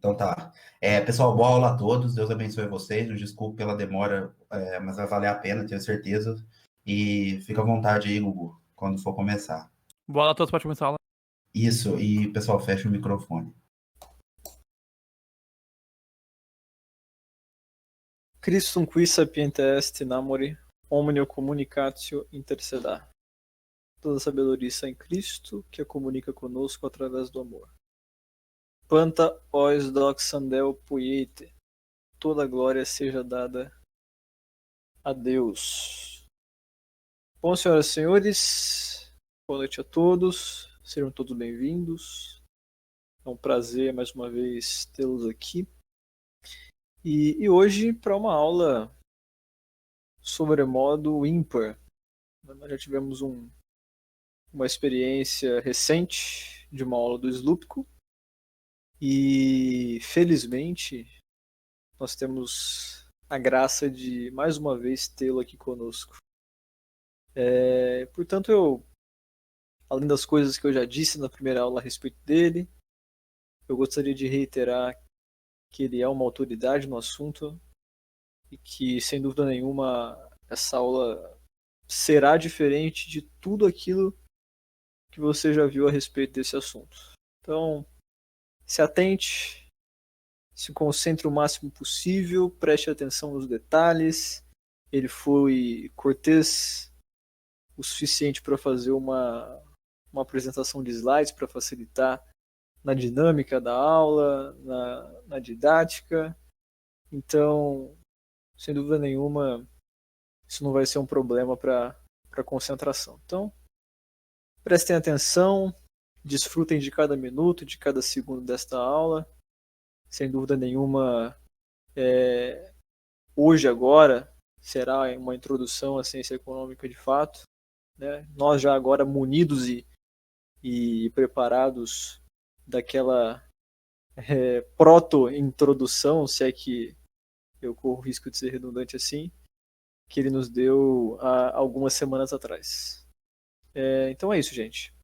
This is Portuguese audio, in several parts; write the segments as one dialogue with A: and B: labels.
A: Então tá. Pessoal, boa aula a todos. Deus abençoe vocês. Desculpe pela demora, mas vai valer a pena, tenho certeza. E fica à vontade aí, Gugu, quando for começar.
B: Boa aula a todos, pode começar a aula.
A: Isso, e pessoal, fecha o microfone.
C: Christum qui sapiente est namori, omnio communicatio intercedar. Toda sabedoria está em Cristo, que a comunica conosco através do amor. Planta ois doxandel puiete. Toda glória seja dada a Deus. Bom, senhoras e senhores, boa noite a todos. Sejam todos bem-vindos. É um prazer mais uma vez tê-los aqui. E hoje para uma aula sobremodo ímpar. Nós já tivemos uma experiência recente de uma aula do Slupko e felizmente nós temos a graça de mais uma vez tê-lo aqui conosco. Portanto, além das coisas que eu já disse na primeira aula a respeito dele, eu gostaria de reiterar que ele é uma autoridade no assunto e que, sem dúvida nenhuma, essa aula será diferente de tudo aquilo que você já viu a respeito desse assunto. Então, se atente, se concentre o máximo possível, preste atenção nos detalhes. Ele foi cortês o suficiente para fazer uma apresentação de slides para facilitar na dinâmica da aula, na didática. Então, sem dúvida nenhuma, isso não vai ser um problema para a concentração. Então, prestem atenção, desfrutem de cada minuto, de cada segundo desta aula. Sem dúvida nenhuma, hoje, agora, será uma introdução à ciência econômica de fato. Né? Nós já agora munidos e preparados daquela proto-introdução, se é que eu corro o risco de ser redundante assim, que ele nos deu há algumas semanas atrás. Então é isso, gente.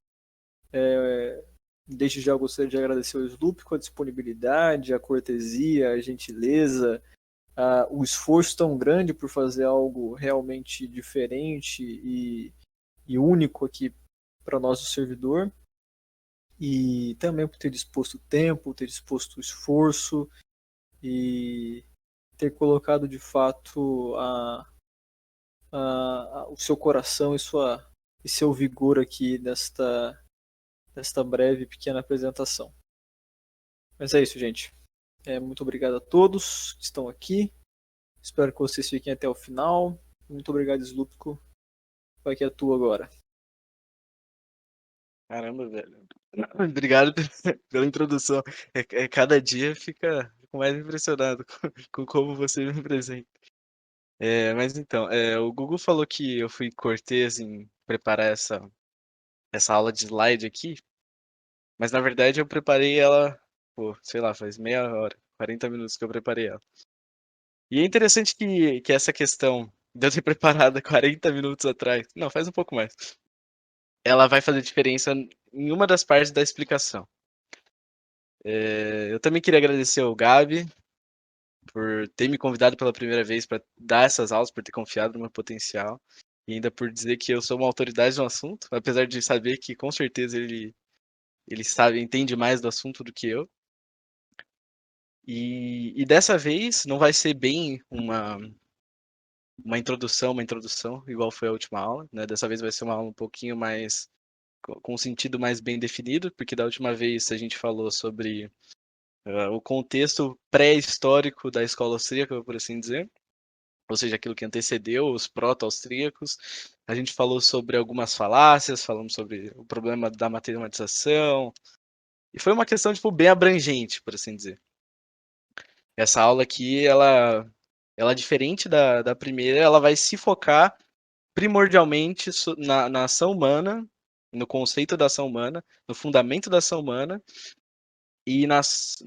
C: Desde já eu gostaria de agradecer ao Slupko a disponibilidade, a cortesia, a gentileza, o esforço tão grande por fazer algo realmente diferente e único aqui para o nosso servidor. E também por ter disposto o tempo, ter disposto o esforço e ter colocado de fato o seu coração e seu vigor aqui nesta breve e pequena apresentação. Mas é isso, gente. Muito obrigado a todos que estão aqui. Espero que vocês fiquem até o final. Muito obrigado, Slupko. Vai que é tu agora.
D: Caramba, velho. Obrigado pela introdução. Cada dia fico mais impressionado com como você me apresenta. Mas então, o Gugu falou que eu fui cortês em preparar essa aula de slide aqui, mas na verdade eu preparei ela, sei lá, faz meia hora, 40 minutos que eu preparei ela. E é interessante que essa questão de eu ter preparado 40 minutos atrás, não, faz um pouco mais, ela vai fazer diferença em uma das partes da explicação. Eu também queria agradecer ao Gabi por ter me convidado pela primeira vez para dar essas aulas, por ter confiado no meu potencial e ainda por dizer que eu sou uma autoridade no assunto, apesar de saber que com certeza ele sabe, entende mais do assunto do que eu. E dessa vez não vai ser bem uma introdução, igual foi a última aula, né? Dessa vez vai ser uma aula um pouquinho mais com um sentido mais bem definido, porque da última vez a gente falou sobre o contexto pré-histórico da escola austríaca, por assim dizer, ou seja, aquilo que antecedeu os proto-austríacos. A gente falou sobre algumas falácias, falamos sobre o problema da matematização, e foi uma questão tipo, bem abrangente, por assim dizer. Essa aula aqui, ela diferente da primeira, ela vai se focar primordialmente na ação humana, no conceito da ação humana, no fundamento da ação humana e nas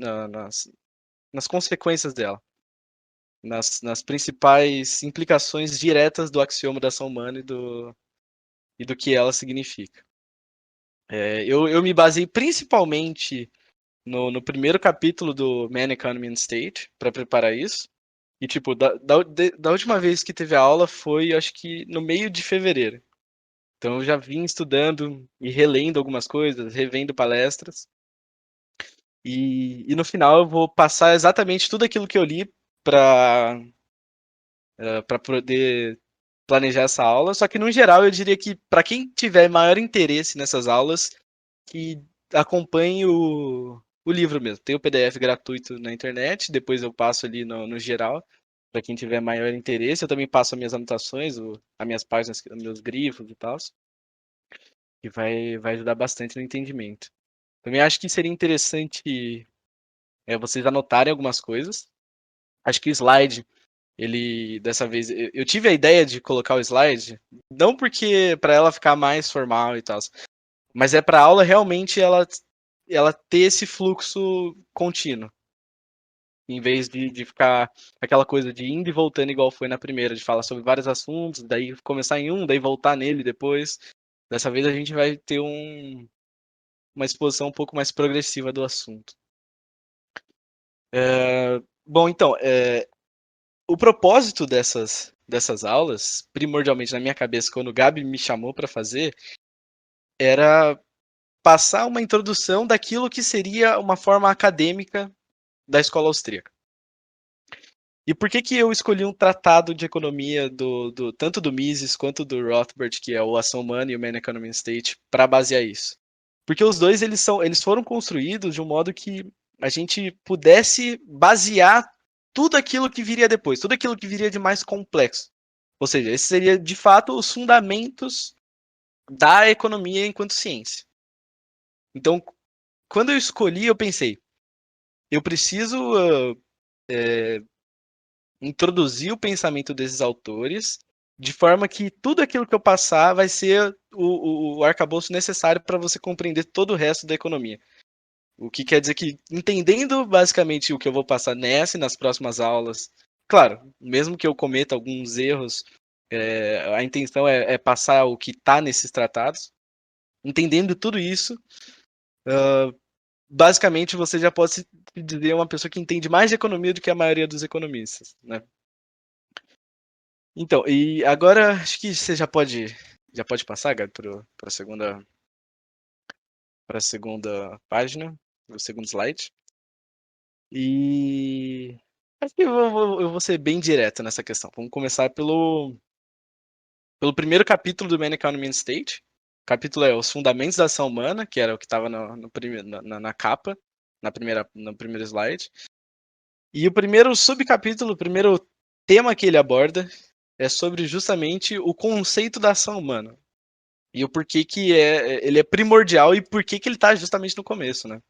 D: consequências dela, nas principais implicações diretas do axioma da ação humana e do que ela significa. Eu me baseei principalmente no primeiro capítulo do Man, Economy and State para preparar isso. E, tipo, da última vez que teve a aula foi, acho que no meio de fevereiro. Então eu já vim estudando e relendo algumas coisas, revendo palestras. E no final eu vou passar exatamente tudo aquilo que eu li para poder planejar essa aula. Só que, no geral, eu diria que para quem tiver maior interesse nessas aulas, que acompanhe o livro mesmo. Tem o PDF gratuito na internet, depois eu passo ali no geral, para quem tiver maior interesse. Eu também passo as minhas anotações, as minhas páginas, os meus grifos e tal, que vai ajudar bastante no entendimento. Também acho que seria interessante vocês anotarem algumas coisas. Acho que o slide, ele, dessa vez, eu tive a ideia de colocar o slide, não porque para ela ficar mais formal e tal, mas é para a aula realmente ela ter esse fluxo contínuo. Em vez de ficar aquela coisa de indo e voltando igual foi na primeira, de falar sobre vários assuntos, daí começar em um, daí voltar nele depois. Dessa vez a gente vai ter uma exposição um pouco mais progressiva do assunto. Bom, então, o propósito dessas aulas, primordialmente na minha cabeça, quando o Gabi me chamou para fazer, era passar uma introdução daquilo que seria uma forma acadêmica da escola austríaca. E por que eu escolhi um tratado de economia tanto do Mises quanto do Rothbard, que é o Ação Humana e o Man, Economy and State, para basear isso? Porque os dois eles foram construídos de um modo que a gente pudesse basear tudo aquilo que viria depois, tudo aquilo que viria de mais complexo. Ou seja, esse seria de fato os fundamentos da economia enquanto ciência. Então, quando eu escolhi, eu pensei, eu preciso introduzir o pensamento desses autores de forma que tudo aquilo que eu passar vai ser o arcabouço necessário para você compreender todo o resto da economia. O que quer dizer que, entendendo basicamente o que eu vou passar nessa e nas próximas aulas, claro, mesmo que eu cometa alguns erros, a intenção é passar o que está nesses tratados. Entendendo tudo isso, basicamente você já pode se dizer uma pessoa que entende mais de economia do que a maioria dos economistas, né? Então, e agora acho que você já pode passar, Gabi, para a segunda página, o segundo slide. E acho que eu vou ser bem direto nessa questão. Vamos começar pelo primeiro capítulo do Man, Economy and State. O capítulo é Os Fundamentos da Ação Humana, que era o que estava na capa, no primeiro slide. E o primeiro subcapítulo, o primeiro tema que ele aborda é sobre justamente o conceito da ação humana. E o porquê que ele é primordial e por que ele está justamente no começo, né?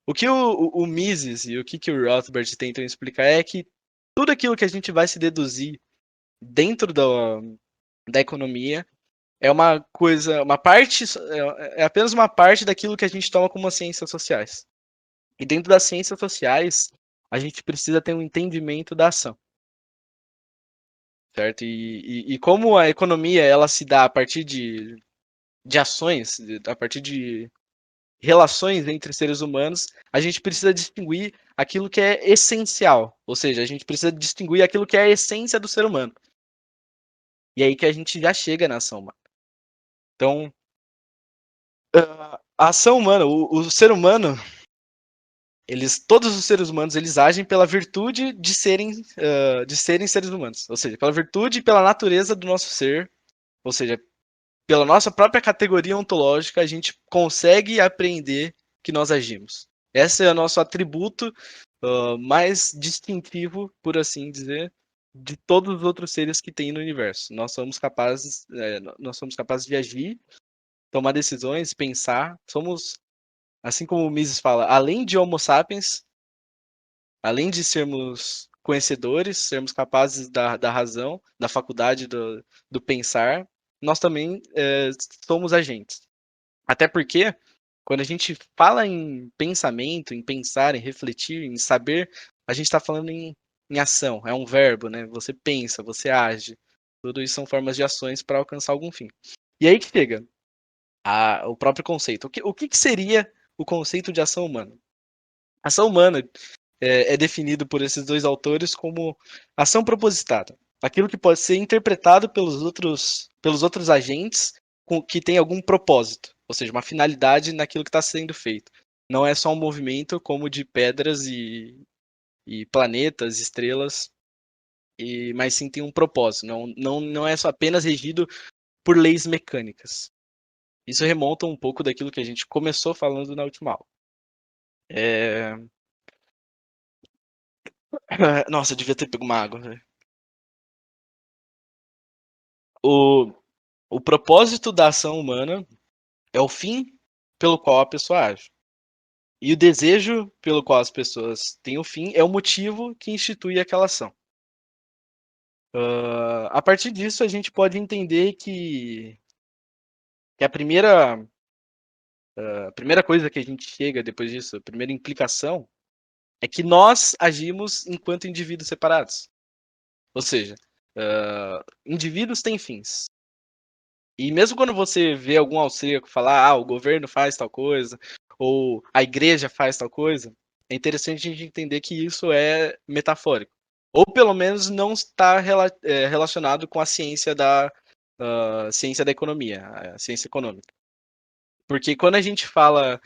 D: O que o Mises e o que o Rothbard tentam explicar é que tudo aquilo que a gente vai se deduzir dentro da economia é uma coisa, uma parte, é apenas uma parte daquilo que a gente toma como ciências sociais. E dentro das ciências sociais, a gente precisa ter um entendimento da ação. Certo? E como a economia ela se dá a partir de ações, a partir de relações entre seres humanos, a gente precisa distinguir aquilo que é essencial. Ou seja, a gente precisa distinguir aquilo que é a essência do ser humano. E aí que a gente já chega na ação humana. Então, a ação humana, o ser humano, todos os seres humanos, eles agem pela virtude de serem seres humanos. Ou seja, pela virtude e pela natureza do nosso ser. Ou seja, pela nossa própria categoria ontológica, a gente consegue aprender que nós agimos. Esse é o nosso atributo mais distintivo, por assim dizer, de todos os outros seres que tem no universo. Nós somos capazes de agir, tomar decisões, pensar. Somos, assim como o Mises fala, além de Homo sapiens, além de sermos conhecedores, sermos capazes da razão, da faculdade do pensar, nós também somos agentes. Até porque, quando a gente fala em pensamento, em pensar, em refletir, em saber, a gente está falando em ação, é um verbo, né? Você pensa, você age. Tudo isso são formas de ações para alcançar algum fim. E aí que chega o próprio conceito. O que seria o conceito de ação humana. Ação humana é definido por esses dois autores como ação propositada, aquilo que pode ser interpretado pelos outros agentes que tem algum propósito, ou seja, uma finalidade naquilo que está sendo feito. Não é só um movimento como de pedras e planetas, estrelas, mas sim tem um propósito. Não é só apenas regido por leis mecânicas. Isso remonta um pouco daquilo que a gente começou falando na última aula. Nossa, eu devia ter pego uma água, velho. O propósito da ação humana é o fim pelo qual a pessoa age. E o desejo pelo qual as pessoas têm o fim é o motivo que institui aquela ação. A partir disso, a gente pode entender que a primeira coisa que a gente chega depois disso, a primeira implicação, é que nós agimos enquanto indivíduos separados. Ou seja, indivíduos têm fins. E mesmo quando você vê algum austríaco falar, o governo faz tal coisa, ou a igreja faz tal coisa, é interessante a gente entender que isso é metafórico. Ou pelo menos não está relacionado com a ciência da economia, a ciência econômica. Porque quando a gente fala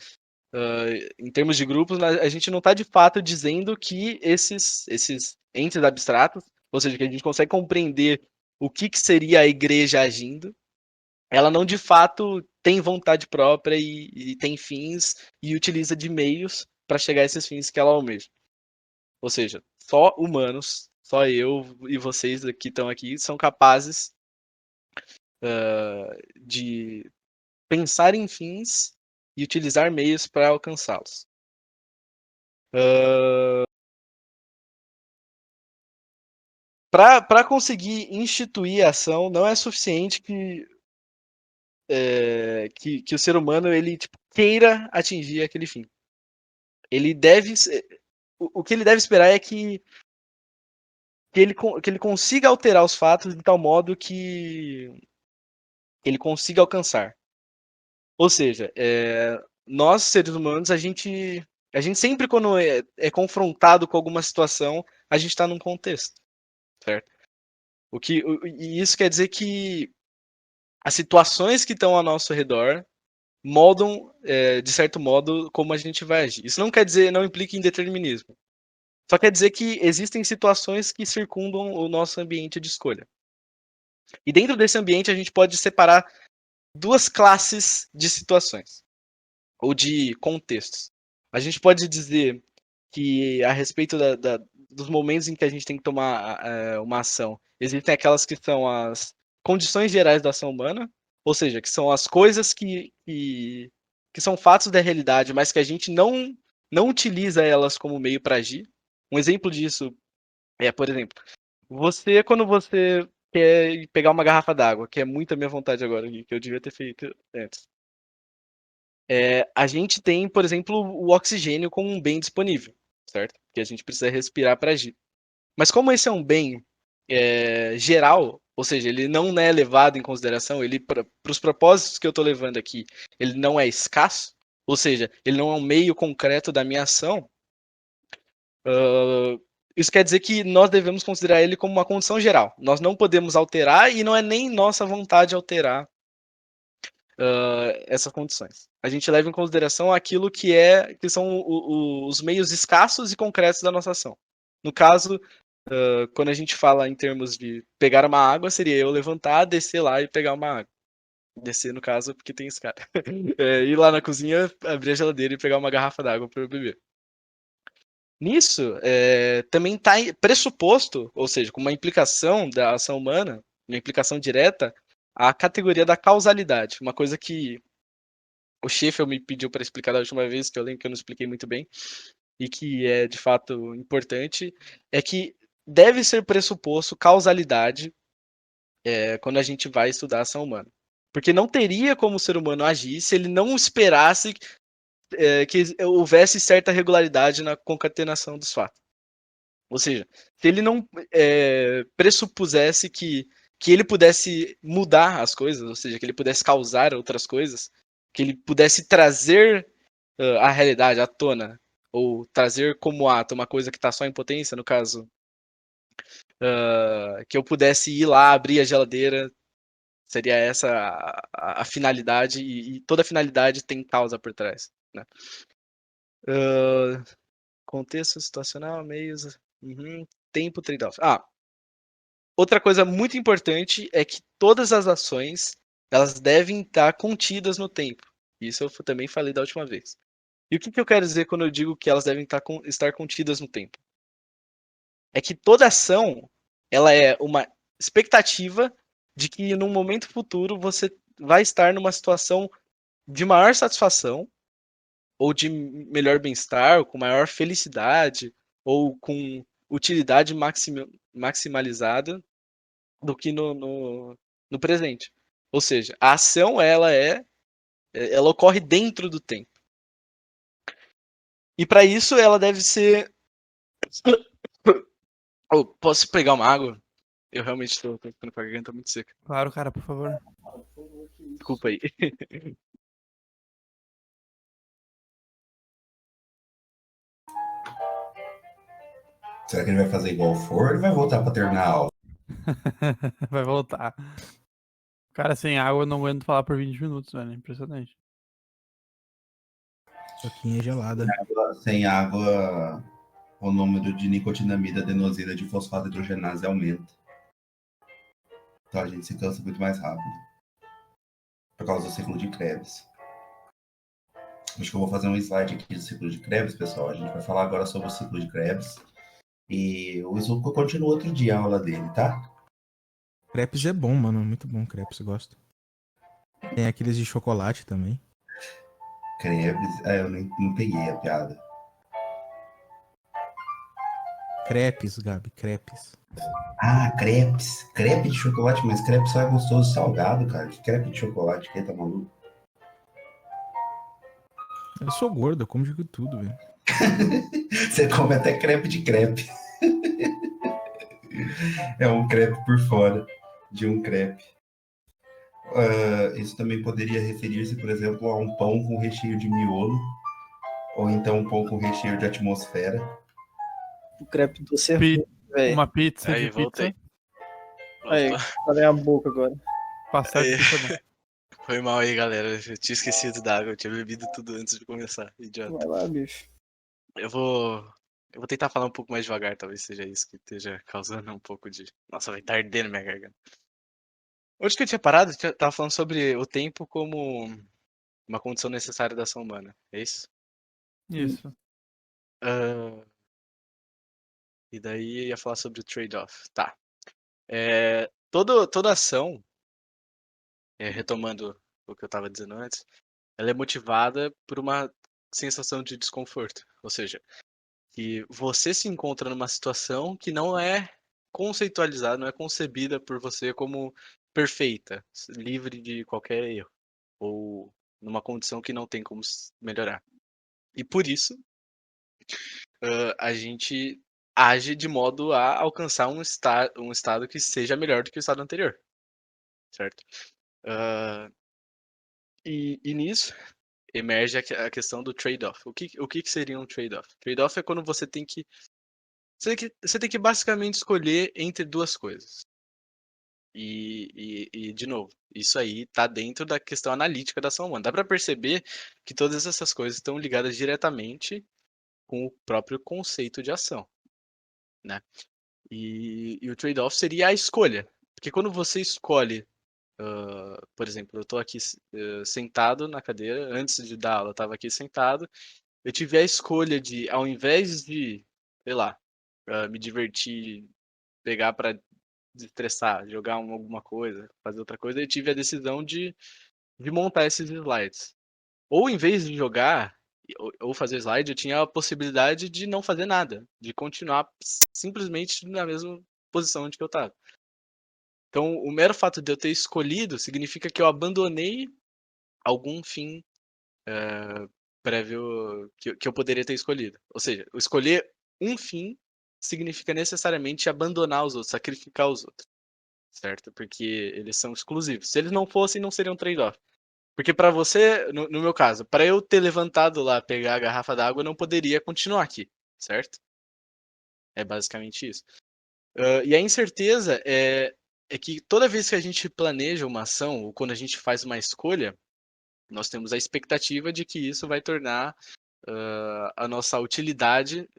D: em termos de grupos, a gente não está de fato dizendo que esses entes abstratos, ou seja, que a gente consegue compreender o que seria a igreja agindo, ela não de fato tem vontade própria e tem fins e utiliza de meios para chegar a esses fins que ela almeja. Ou seja, só humanos, só eu e vocês que estão aqui, são capazes de pensar em fins e utilizar meios para alcançá-los. Para conseguir instituir a ação, não é suficiente que o ser humano ele queira atingir aquele fim. Ele deve o que ele deve esperar é que ele consiga alterar os fatos de tal modo que ele consiga alcançar. Ou seja, nós seres humanos, a gente sempre quando é confrontado com alguma situação, a gente está num contexto, certo? E isso quer dizer que as situações que estão ao nosso redor moldam, de certo modo, como a gente vai agir. Isso não implica em determinismo. Só quer dizer que existem situações que circundam o nosso ambiente de escolha. E dentro desse ambiente a gente pode separar duas classes de situações, ou de contextos. A gente pode dizer que a respeito dos momentos em que a gente tem que tomar uma ação, existem aquelas que são as condições gerais da ação humana, ou seja, que são as coisas que são fatos da realidade, mas que a gente não utiliza elas como meio para agir. Um exemplo disso é, por exemplo, quando você quer pegar uma garrafa d'água, que é muito a minha vontade agora, que eu devia ter feito antes. A gente tem, por exemplo, o oxigênio como um bem disponível, certo? Que a gente precisa respirar para agir. Mas como esse é um bem geral, ou seja, ele não é levado em consideração, ele para os propósitos que eu estou levando aqui, ele não é escasso, ou seja, ele não é um meio concreto da minha ação. Isso quer dizer que nós devemos considerar ele como uma condição geral. Nós não podemos alterar e não é nem nossa vontade alterar essas condições. A gente leva em consideração aquilo que são os meios escassos e concretos da nossa ação. No caso, quando a gente fala em termos de pegar uma água, seria eu levantar, descer lá e pegar uma água. Descer, no caso, porque tem escada. Ir lá na cozinha, abrir a geladeira e pegar uma garrafa d'água para eu beber. Nisso, também está pressuposto, ou seja, com uma implicação da ação humana, uma implicação direta, a categoria da causalidade. Uma coisa que o Schaeffer me pediu para explicar da última vez, que eu lembro que eu não expliquei muito bem, e que é de fato importante, é que deve ser pressuposto causalidade quando a gente vai estudar a ação humana. Porque não teria como o ser humano agir se ele não esperasse que houvesse certa regularidade na concatenação dos fatos. Ou seja, se ele não pressupusesse que ele pudesse mudar as coisas, ou seja, que ele pudesse causar outras coisas, que ele pudesse trazer a realidade, à tona, ou trazer como ato uma coisa que está só em potência, no caso, que eu pudesse ir lá, abrir a geladeira, seria essa a finalidade, e toda finalidade tem causa por trás, né? Contexto situacional, meios, tempo, trade-off. Outra coisa muito importante é que todas as ações, elas devem estar contidas no tempo. Isso eu também falei da última vez. E o que eu quero dizer quando eu digo que elas devem estar contidas no tempo? É que toda ação, ela é uma expectativa de que num momento futuro você vai estar numa situação de maior satisfação, ou de melhor bem-estar, ou com maior felicidade, ou com utilidade maximalizada do que no presente. Ou seja, a ação ela ocorre dentro do tempo. E para isso ela deve ser. Oh, posso pegar uma água? Eu realmente estou ficando com a garganta muito seca.
B: Claro, cara, por favor.
D: Desculpa aí.
A: Será que ele vai fazer igual o Ford ou vai voltar para terminar a aula?
B: Vai voltar. Cara, sem água eu não aguento falar por 20 minutos, velho. Impressionante.
E: Soquinha gelada.
A: Sem água, o número de nicotinamida, adenosina de fosfato hidrogenase aumenta. Então a gente se cansa muito mais rápido. Por causa do ciclo de Krebs. Acho que eu vou fazer um slide aqui do ciclo de Krebs, pessoal. A gente vai falar agora sobre o ciclo de Krebs. E o Izuku continua outro dia a aula dele, tá?
E: Crepes é bom, mano. Muito bom crepes, eu gosto. Tem aqueles de chocolate também.
A: Krebs? Eu não peguei a piada.
E: Crepes, Gabi, crepes.
A: Crepes. Crepe de chocolate, mas crepe só é gostoso salgado, cara. Que crepe de chocolate? Quem tá maluco?
E: Eu sou gordo, eu como de tudo, velho.
A: Você come até crepe de crepe. É um crepe por fora de um crepe. Isso também poderia referir-se, por exemplo, a um pão com recheio de miolo, ou então um pão com recheio de atmosfera.
C: O crepe doce é ruim, velho.
B: Uma pizza
D: Aí,
B: de
D: voltei.
B: pizza.
C: Aí, tá na minha boca agora.
B: Passar
D: Aí.
B: de pizza não.
D: Foi mal aí, galera. Eu tinha esquecido da água. Eu tinha bebido tudo antes de começar. Idiota.
C: Vai lá, bicho.
D: Eu vou tentar falar um pouco mais devagar, talvez seja isso que esteja causando um pouco de. Nossa, vai estar ardendo minha garganta. Onde que eu tinha parado? Eu tava falando sobre o tempo como uma condição necessária da ação humana. É isso?
B: Isso.
D: E daí ia falar sobre o trade-off. Tá. Toda ação, retomando o que eu tava dizendo antes, ela é motivada por uma sensação de desconforto. Ou seja, que você se encontra numa situação que não é conceitualizada, não é concebida por você como perfeita, livre de qualquer erro, ou numa condição que não tem como melhorar. E por isso, a gente age de modo a alcançar um estado que seja melhor do que o estado anterior, certo? E nisso emerge a questão do trade-off. O que seria um trade-off? Trade-off é quando você tem que basicamente escolher entre duas coisas. E de novo, isso aí tá dentro da questão analítica da ação humana. Dá para perceber que todas essas coisas estão ligadas diretamente com o próprio conceito de ação, né? E o trade-off seria a escolha. Porque quando você escolhe, por exemplo, eu estou aqui sentado na cadeira, antes de dar aula, eu estava aqui sentado, eu tive a escolha de, ao invés de, sei lá, me divertir, pegar para desestressar, jogar alguma coisa, fazer outra coisa, eu tive a decisão de montar esses slides. Ou em vez de jogar ou fazer slide, eu tinha a possibilidade de não fazer nada, de continuar simplesmente na mesma posição onde eu estava. Então, o mero fato de eu ter escolhido significa que eu abandonei algum fim prévio que eu poderia ter escolhido. Ou seja, escolher um fim significa necessariamente abandonar os outros, sacrificar os outros, certo? Porque eles são exclusivos. Se eles não fossem, não seriam trade-off. Porque para você, no meu caso, para eu ter levantado lá, pegar a garrafa d'água, eu não poderia continuar aqui, certo? É basicamente isso. E a incerteza é que toda vez que a gente planeja uma ação, ou quando a gente faz uma escolha, nós temos a expectativa de que isso vai tornar a nossa utilidade.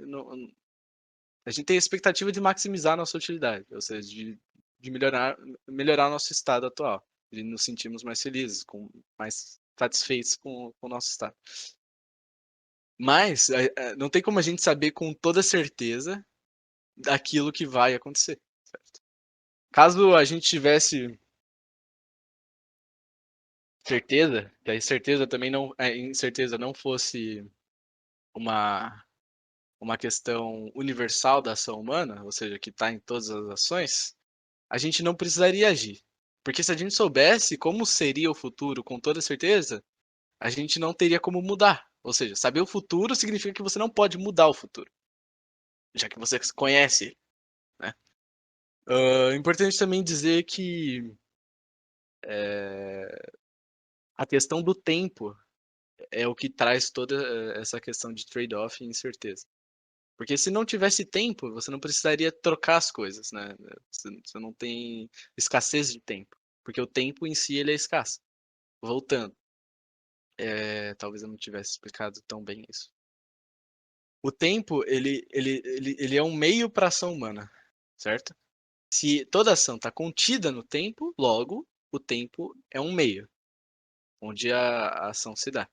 D: A gente tem a expectativa de maximizar a nossa utilidade, ou seja, de melhorar o nosso estado atual, de nos sentirmos mais felizes, mais satisfeitos com o nosso estado. Mas não tem como a gente saber com toda certeza daquilo que vai acontecer. Certo? Caso a gente tivesse certeza, que a incerteza também não fosse uma questão universal da ação humana, ou seja, que está em todas as ações, a gente não precisaria agir. Porque se a gente soubesse como seria o futuro com toda certeza, a gente não teria como mudar. Ou seja, saber o futuro significa que você não pode mudar o futuro, já que você conhece, né? É importante também dizer que a questão do tempo é o que traz toda essa questão de trade-off e incerteza. Porque se não tivesse tempo, você não precisaria trocar as coisas, né? Você não tem escassez de tempo. Porque o tempo em si ele é escasso. Voltando. Talvez eu não tivesse explicado tão bem isso. O tempo, ele é um meio para a ação humana, certo? Se toda ação está contida no tempo, logo, o tempo é um meio, onde a ação se dá.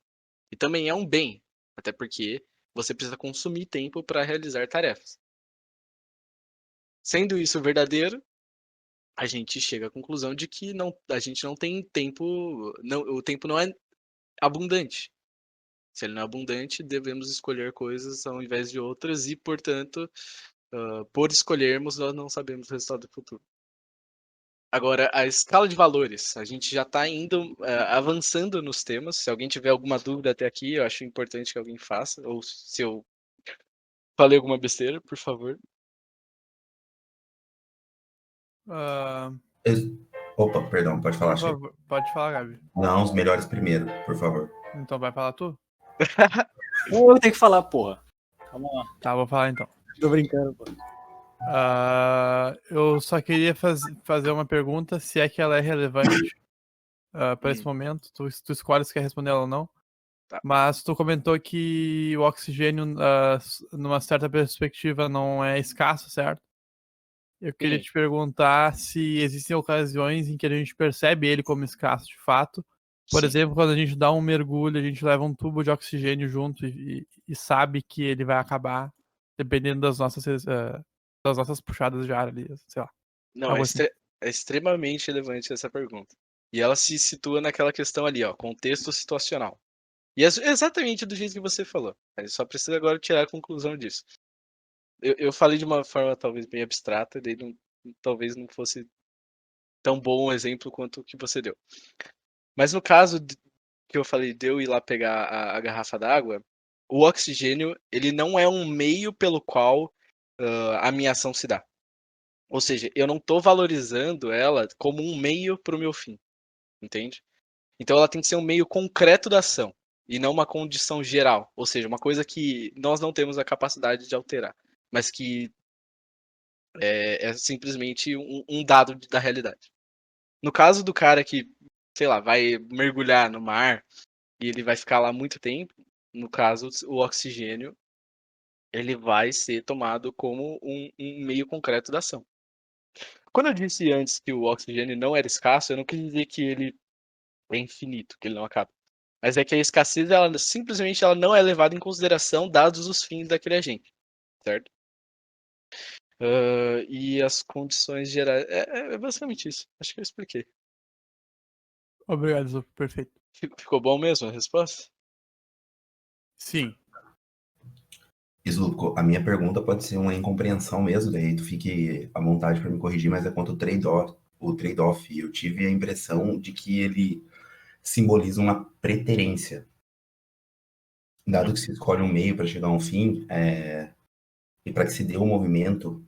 D: E também é um bem, até porque você precisa consumir tempo para realizar tarefas. Sendo isso verdadeiro, a gente chega à conclusão de que a gente não tem tempo, o tempo não é abundante. Se ele não é abundante, devemos escolher coisas ao invés de outras e, portanto, por escolhermos, nós não sabemos o resultado do futuro. Agora, a escala de valores, a gente já está indo avançando nos temas. Se alguém tiver alguma dúvida até aqui, eu acho importante que alguém faça. Ou se eu falei alguma besteira, por favor.
B: Ah,
A: Opa, perdão, pode falar,
B: por
A: Chico.
B: favor, pode falar, Gabi.
A: Não, os melhores primeiro, por favor.
B: Então vai falar tu?
C: Eu tenho que falar, porra. Calma lá.
B: Tá, vou falar então.
C: Tô brincando, pô.
B: Eu só queria fazer uma pergunta, se é que ela é relevante para esse momento. Tu escolhe se quer responder ela ou não.
D: Tá.
B: Mas tu comentou que o oxigênio, numa certa perspectiva, não é escasso, certo? Eu queria
D: Sim.
B: te perguntar se existem ocasiões em que a gente percebe ele como escasso de fato. Por
D: Sim.
B: exemplo, quando a gente dá um mergulho, a gente leva um tubo de oxigênio junto e sabe que ele vai acabar, dependendo das nossas puxadas de ar ali, sei lá.
D: Não,
B: Algo
D: é,
B: assim.
D: é extremamente relevante essa pergunta. E ela se situa naquela questão ali, ó, contexto situacional. E é exatamente do jeito que você falou. A gente só precisa agora tirar a conclusão disso. Eu falei de uma forma talvez bem abstrata, daí talvez não fosse tão bom um exemplo quanto o que você deu. Mas no caso que eu falei de eu ir lá pegar a garrafa d'água, o oxigênio ele não é um meio pelo qual a minha ação se dá. Ou seja, eu não estou valorizando ela como um meio para o meu fim, entende? Então ela tem que ser um meio concreto da ação e não uma condição geral, ou seja, uma coisa que nós não temos a capacidade de alterar, mas que é simplesmente um dado da realidade. No caso do cara que, sei lá, vai mergulhar no mar e ele vai ficar lá muito tempo, no caso, o oxigênio, ele vai ser tomado como um meio concreto da ação. Quando eu disse antes que o oxigênio não era escasso, eu não quis dizer que ele é infinito, que ele não acaba. Mas é que a escassez, ela simplesmente ela não é levada em consideração dados os fins daquele agente, certo? E as condições gerais... É basicamente isso. Acho que eu expliquei.
B: Obrigado, Zu, perfeito.
D: Ficou bom mesmo a resposta?
B: Sim.
A: Isso, a minha pergunta pode ser uma incompreensão mesmo, daí tu fique à vontade para me corrigir, mas é quanto o trade-off. Eu tive a impressão de que ele simboliza uma preterência. Dado que se escolhe um meio para chegar a um fim, e para que se dê um movimento,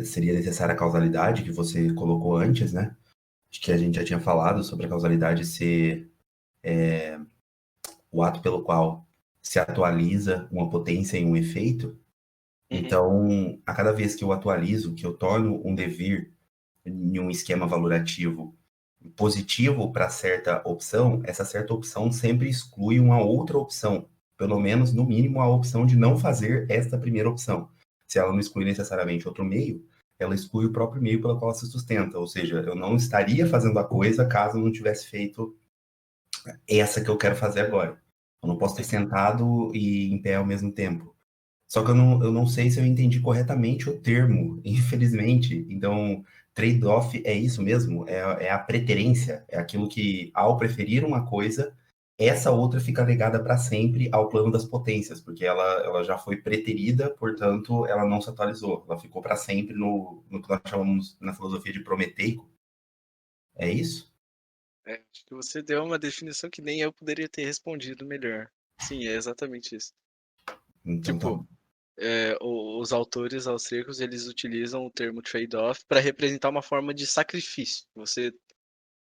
A: seria necessária a causalidade que você colocou antes, né? Acho que a gente já tinha falado sobre a causalidade ser o ato pelo qual se atualiza uma potência em um efeito. Então, a cada vez que eu atualizo, que eu torno um devir em um esquema valorativo positivo para certa opção, essa certa opção sempre exclui uma outra opção, pelo menos, no mínimo, a opção de não fazer esta primeira opção. Se ela não exclui necessariamente outro meio, ela exclui o próprio meio pelo qual ela se sustenta, ou seja, eu não estaria fazendo a coisa caso eu não tivesse feito essa que eu quero fazer agora. Eu não posso ter sentado e em pé ao mesmo tempo. Só que eu não sei se eu entendi corretamente o termo, infelizmente. Então, trade-off é isso mesmo? É a preterência? É aquilo que, ao preferir uma coisa, essa outra fica ligada para sempre ao plano das potências, porque ela já foi preterida, portanto, ela não se atualizou. Ela ficou para sempre no que nós chamamos na filosofia de prometeico. É isso?
D: Acho que você deu uma definição que nem eu poderia ter respondido melhor. Sim, é exatamente isso.
A: Então, tá
D: Tipo,
A: bom.
D: os autores austríacos, eles utilizam o termo trade-off para representar uma forma de sacrifício. Você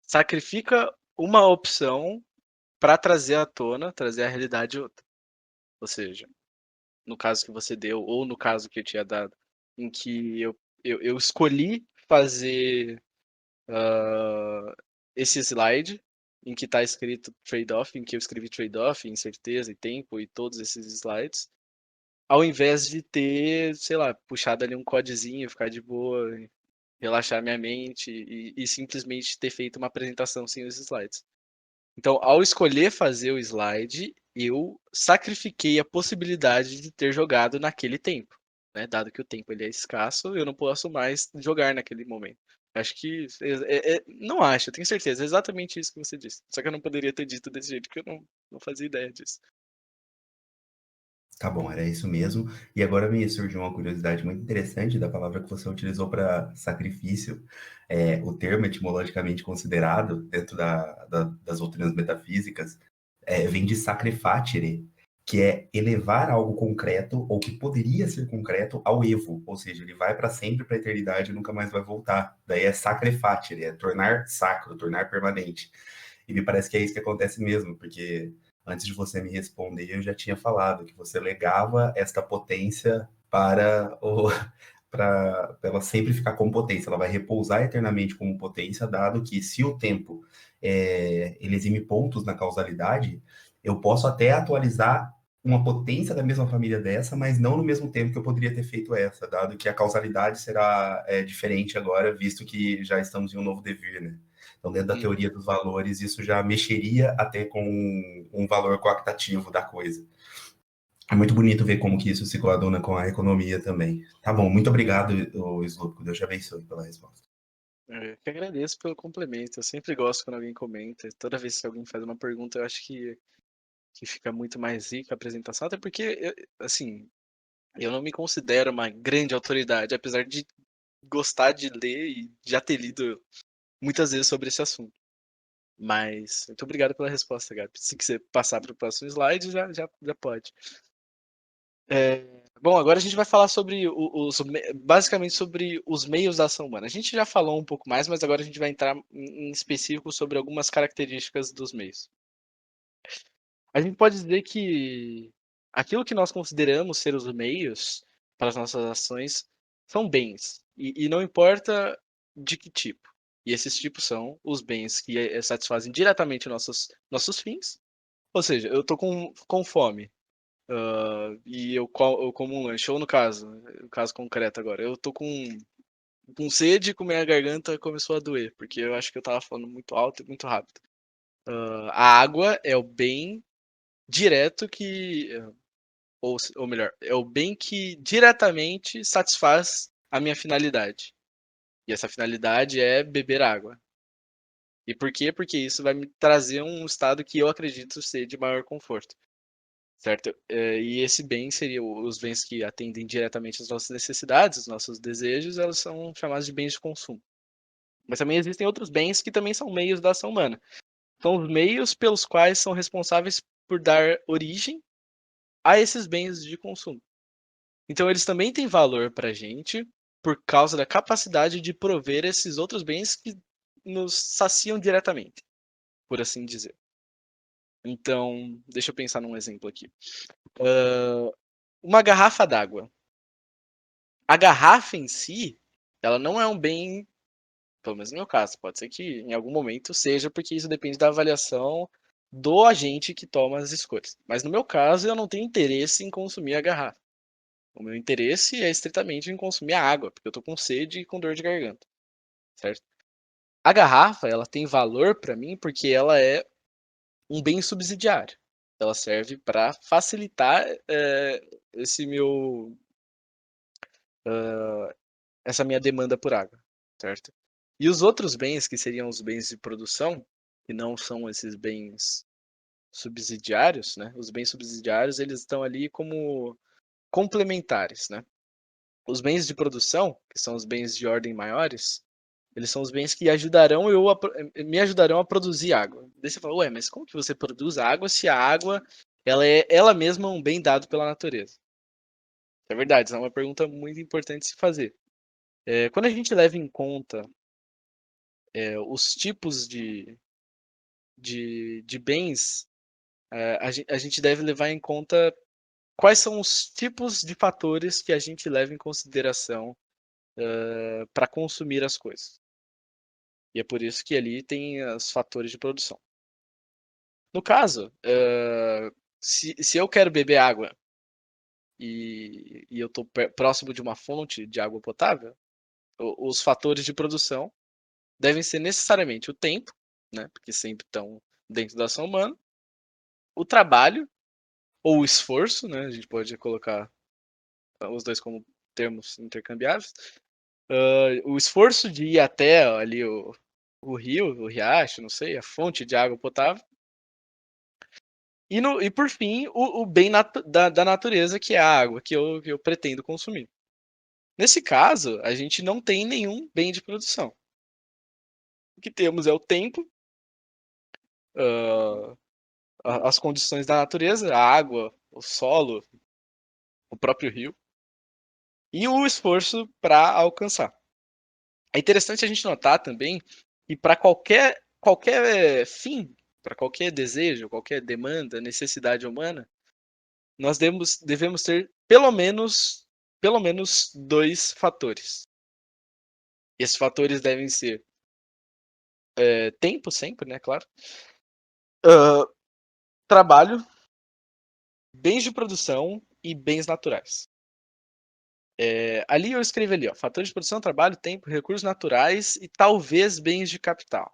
D: sacrifica uma opção para trazer à tona, trazer à realidade outra. Ou seja, no caso que você deu, ou no caso que eu tinha dado, em que eu escolhi fazer esse slide, em que está escrito trade-off, em que eu escrevi trade-off, incerteza e tempo e todos esses slides, ao invés de ter, sei lá, puxado ali um codezinho, ficar de boa, relaxar minha mente e simplesmente ter feito uma apresentação sem os slides. Então, ao escolher fazer o slide, eu sacrifiquei a possibilidade de ter jogado naquele tempo, né? Dado que o tempo ele é escasso, eu não posso mais jogar naquele momento. Acho que não acho, eu tenho certeza, é exatamente isso que você disse. Só que eu não poderia ter dito desse jeito, porque eu não fazia ideia disso.
A: Tá bom, era isso mesmo. E agora me surgiu uma curiosidade muito interessante da palavra que você utilizou para sacrifício. O termo etimologicamente considerado dentro das doutrinas metafísicas vem de sacrificere, que é elevar algo concreto ou que poderia ser concreto ao evo, ou seja, ele vai para sempre, para a eternidade e nunca mais vai voltar. Daí é sacrificere, é tornar sacro, tornar permanente. E me parece que é isso que acontece mesmo, porque antes de você me responder, eu já tinha falado que você legava esta potência para ela sempre ficar como potência. Ela vai repousar eternamente como potência, dado que se o tempo ele exime pontos na causalidade, eu posso até atualizar uma potência da mesma família dessa, mas não no mesmo tempo que eu poderia ter feito essa, dado que a causalidade será diferente agora, visto que já estamos em um novo devir, né? Então, dentro da teoria dos valores, isso já mexeria até com um valor coactativo da coisa. É muito bonito ver como que isso se coaduna com a economia também. Tá bom, muito obrigado, Sloop. Deus te abençoe pela resposta.
D: Eu que agradeço pelo complemento. Eu sempre gosto quando alguém comenta. Toda vez que alguém faz uma pergunta, eu acho que fica muito mais rica a apresentação. Até porque, assim, eu não me considero uma grande autoridade, apesar de gostar de ler e já ter lido muitas vezes sobre esse assunto. Mas muito obrigado pela resposta, Gabi. Se quiser passar para o próximo slide, já pode. Bom, agora a gente vai falar sobre basicamente sobre os meios da ação humana. A gente já falou um pouco mais, mas agora a gente vai entrar em específico sobre algumas características dos meios. A gente pode dizer que aquilo que nós consideramos ser os meios para as nossas ações são bens, e não importa de que tipo. E esses tipos são os bens que satisfazem diretamente nossos fins. Ou seja, eu estou com fome, e eu como um lanche. Ou no caso concreto agora, eu estou com sede e minha garganta começou a doer, porque eu acho que eu estava falando muito alto e muito rápido. A água é o bem direto ou melhor, é o bem que diretamente satisfaz a minha finalidade. E essa finalidade é beber água. E por quê? Porque isso vai me trazer um estado que eu acredito ser de maior conforto. Certo? E esse bem seria os bens que atendem diretamente às nossas necessidades, os nossos desejos, elas são chamados de bens de consumo. Mas também existem outros bens que também são meios da ação humana. São os meios pelos quais são responsáveis por dar origem a esses bens de consumo. Então eles também têm valor para a gente por causa da capacidade de prover esses outros bens que nos saciam diretamente, por assim dizer. Então, deixa eu pensar num exemplo aqui. Uma garrafa d'água. A garrafa em si, ela não é um bem, pelo menos no meu caso, pode ser que em algum momento seja, porque isso depende da avaliação do agente que toma as escolhas. Mas no meu caso, eu não tenho interesse em consumir a garrafa. O meu interesse é estritamente em consumir a água, porque eu tô com sede e com dor de garganta, certo? A garrafa, ela tem valor para mim porque ela é um bem subsidiário. Ela serve para facilitar esse meu, essa minha demanda por água, certo? E os outros bens, que seriam os bens de produção, que não são esses bens subsidiários, né? Os bens subsidiários, eles estão ali como complementares, né? Os bens de produção, que são os bens de ordem maiores, eles são os bens que me ajudarão a produzir água. Daí você fala, ué, mas como que você produz água se a água ela é ela mesma um bem dado pela natureza? É verdade, essa é uma pergunta muito importante de se fazer. Quando a gente leva em conta os tipos de bens, a gente deve levar em conta quais são os tipos de fatores que a gente leva em consideração para consumir as coisas. E é por isso que ali tem os fatores de produção. No caso, se eu quero beber água e eu estou próximo de uma fonte de água potável, os fatores de produção devem ser necessariamente o tempo, né, porque sempre estão dentro da ação humana, o trabalho ou o esforço, né, a gente pode colocar os dois como termos intercambiáveis, o esforço de ir até ali o rio, o riacho, não sei, a fonte de água potável, e por fim, o bem da natureza, que é a água que eu pretendo consumir. Nesse caso, a gente não tem nenhum bem de produção. O que temos é o tempo, as condições da natureza, a água, o solo, o próprio rio, e o esforço para alcançar. É interessante a gente notar também que para qualquer fim, para qualquer desejo, qualquer demanda, necessidade humana, nós devemos ter pelo menos dois fatores. E esses fatores devem ser tempo sempre, né, claro, trabalho, bens de produção e bens naturais. Ali eu escrevi ali, ó, fatores de produção, trabalho, tempo, recursos naturais e talvez bens de capital.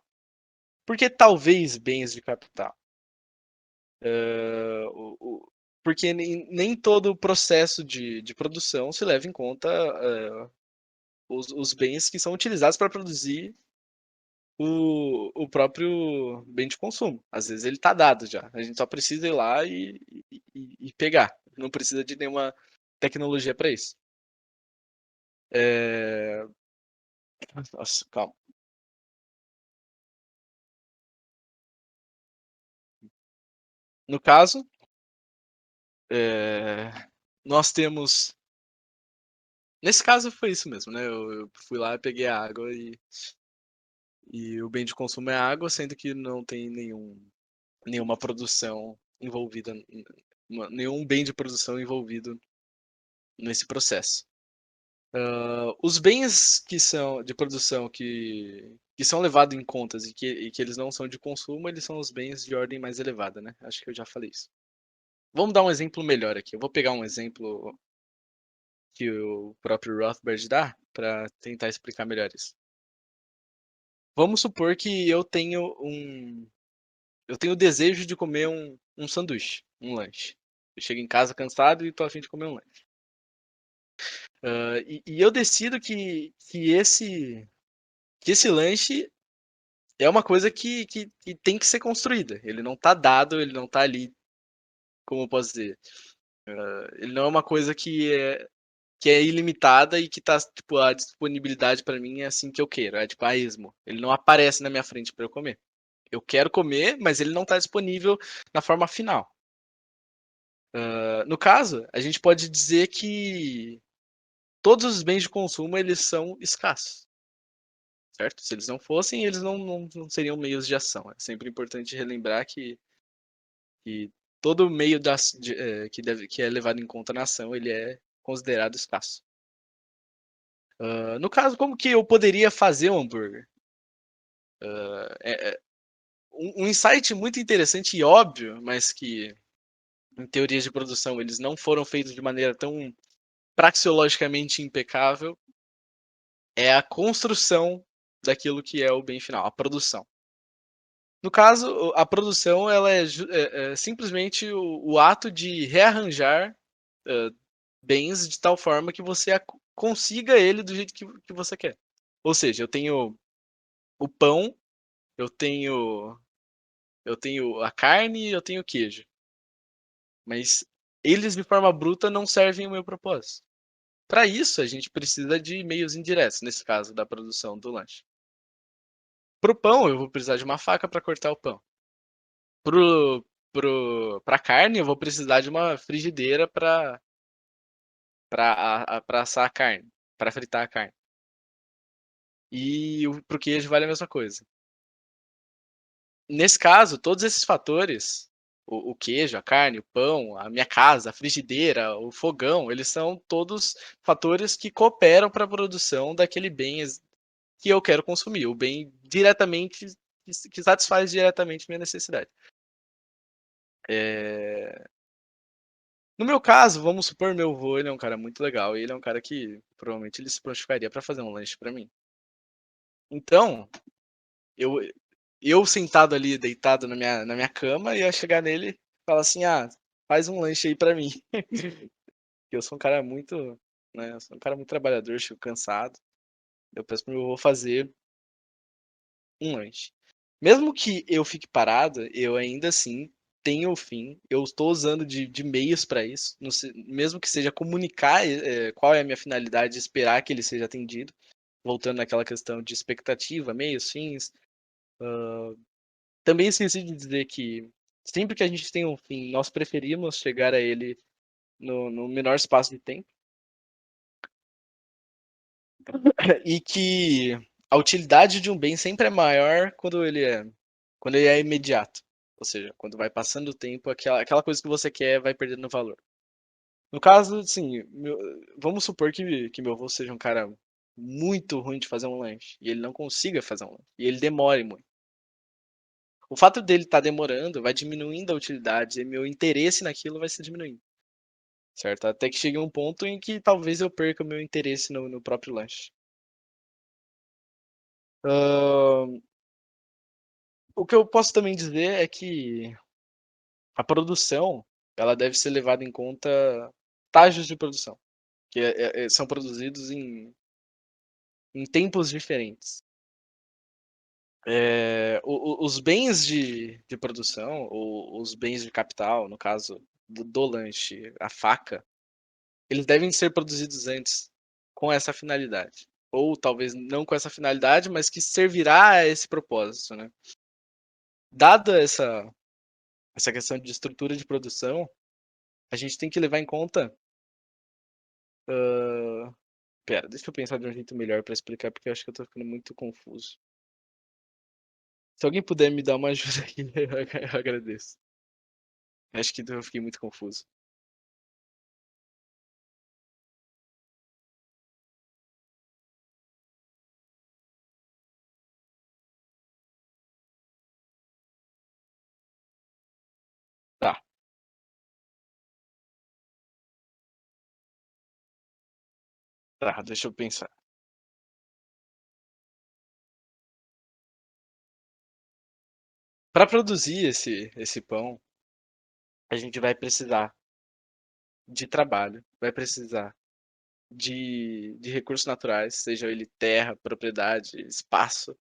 D: Por que talvez bens de capital? Porque nem todo o processo de produção se leva em conta os bens que são utilizados para produzir o próprio bem de consumo. Às vezes ele está dado já. A gente só precisa ir lá e pegar. Não precisa de nenhuma tecnologia para isso. Nossa, calma. No caso, nós temos. Nesse caso foi isso mesmo, né? Eu fui lá, peguei a água e o bem de consumo é água, sendo que não tem nenhuma produção envolvida, nenhum bem de produção envolvido nesse processo. Os bens que são de produção que são levados em contas e que eles não são de consumo, eles são os bens de ordem mais elevada, né? Acho que eu já falei isso. Vamos dar um exemplo melhor aqui. Eu vou pegar um exemplo que o próprio Rothbard dá para tentar explicar melhor isso. Vamos supor que eu tenho o desejo de comer um sanduíche, um lanche. Eu chego em casa cansado e estou a fim de comer um lanche. E eu decido que esse lanche é uma coisa que tem que ser construída. Ele não está dado, ele não está ali, como eu posso dizer. Ele não é uma coisa que é ilimitada e que tá, tipo, a disponibilidade para mim é assim que eu quero. É tipo a esmo. Ele não aparece na minha frente para eu comer. Eu quero comer, mas ele não está disponível na forma final. No caso, a gente pode dizer que todos os bens de consumo eles são escassos, certo? Se eles não fossem, eles não seriam meios de ação. É sempre importante relembrar que que todo meio que é levado em conta na ação, ele é considerado escasso. No caso, como que eu poderia fazer um hambúrguer? Um insight muito interessante e óbvio, mas que em teorias de produção eles não foram feitos de maneira tão praxeologicamente impecável, é a construção daquilo que é o bem final, a produção. No caso, a produção ela é simplesmente o ato de rearranjar bens de tal forma que você consiga ele do jeito que você quer. Ou seja, eu tenho o pão, eu tenho a carne e eu tenho o queijo. Mas eles de forma bruta não servem o meu propósito. Para isso, a gente precisa de meios indiretos, nesse caso da produção do lanche. Pro pão, eu vou precisar de uma faca para cortar o pão. Pra carne, eu vou precisar de uma frigideira para assar a carne, para fritar a carne. E pro queijo vale a mesma coisa. Nesse caso, todos esses fatores, o queijo, a carne, o pão, a minha casa, a frigideira, o fogão, eles são todos fatores que cooperam para a produção daquele bem que eu quero consumir, o bem diretamente que satisfaz diretamente minha necessidade. No meu caso, vamos supor, meu avô, ele é um cara muito legal, e ele é um cara que provavelmente ele se prontificaria para fazer um lanche para mim. Então, eu sentado ali, deitado na minha cama, ia chegar nele e falar assim, faz um lanche aí para mim. Eu sou um cara muito, né, eu sou um cara muito trabalhador, chego cansado. Eu peço pro meu avô fazer um lanche. Mesmo que eu fique parado, eu ainda assim tenho o fim. Eu estou usando de meios para isso. Mesmo que seja comunicar qual é a minha finalidade e esperar que ele seja atendido. Voltando naquela questão de expectativa, meios, fins. Também esqueci de dizer que sempre que a gente tem um fim, nós preferimos chegar a ele no menor espaço de tempo. E que a utilidade de um bem sempre é maior quando ele é imediato. Ou seja, quando vai passando o tempo, aquela coisa que você quer vai perdendo valor. No caso, assim, vamos supor que meu avô seja um cara muito ruim de fazer um lanche. E ele não consiga fazer um lanche. E ele demore muito. O fato dele estar demorando vai diminuindo a utilidade. E meu interesse naquilo vai se diminuindo. Certo? Até que chegue um ponto em que talvez eu perca o meu interesse no próprio lanche. O que eu posso também dizer é que a produção ela deve ser levada em conta estágios de produção, que são produzidos em tempos diferentes. Os bens de produção, ou os bens de capital, no caso do lanche, a faca, eles devem ser produzidos antes com essa finalidade. Ou talvez não com essa finalidade, mas que servirá a esse propósito, né? Dada essa questão de estrutura de produção, a gente tem que levar em conta. Pera, deixa eu pensar de um jeito melhor para explicar, porque eu acho que eu tô ficando muito confuso. Se alguém puder me dar uma ajuda aqui, eu agradeço. Acho que eu fiquei muito confuso. Tá. Tá, deixa eu pensar. Para produzir esse pão, a gente vai precisar de trabalho, vai precisar de recursos naturais, seja ele terra, propriedade, espaço.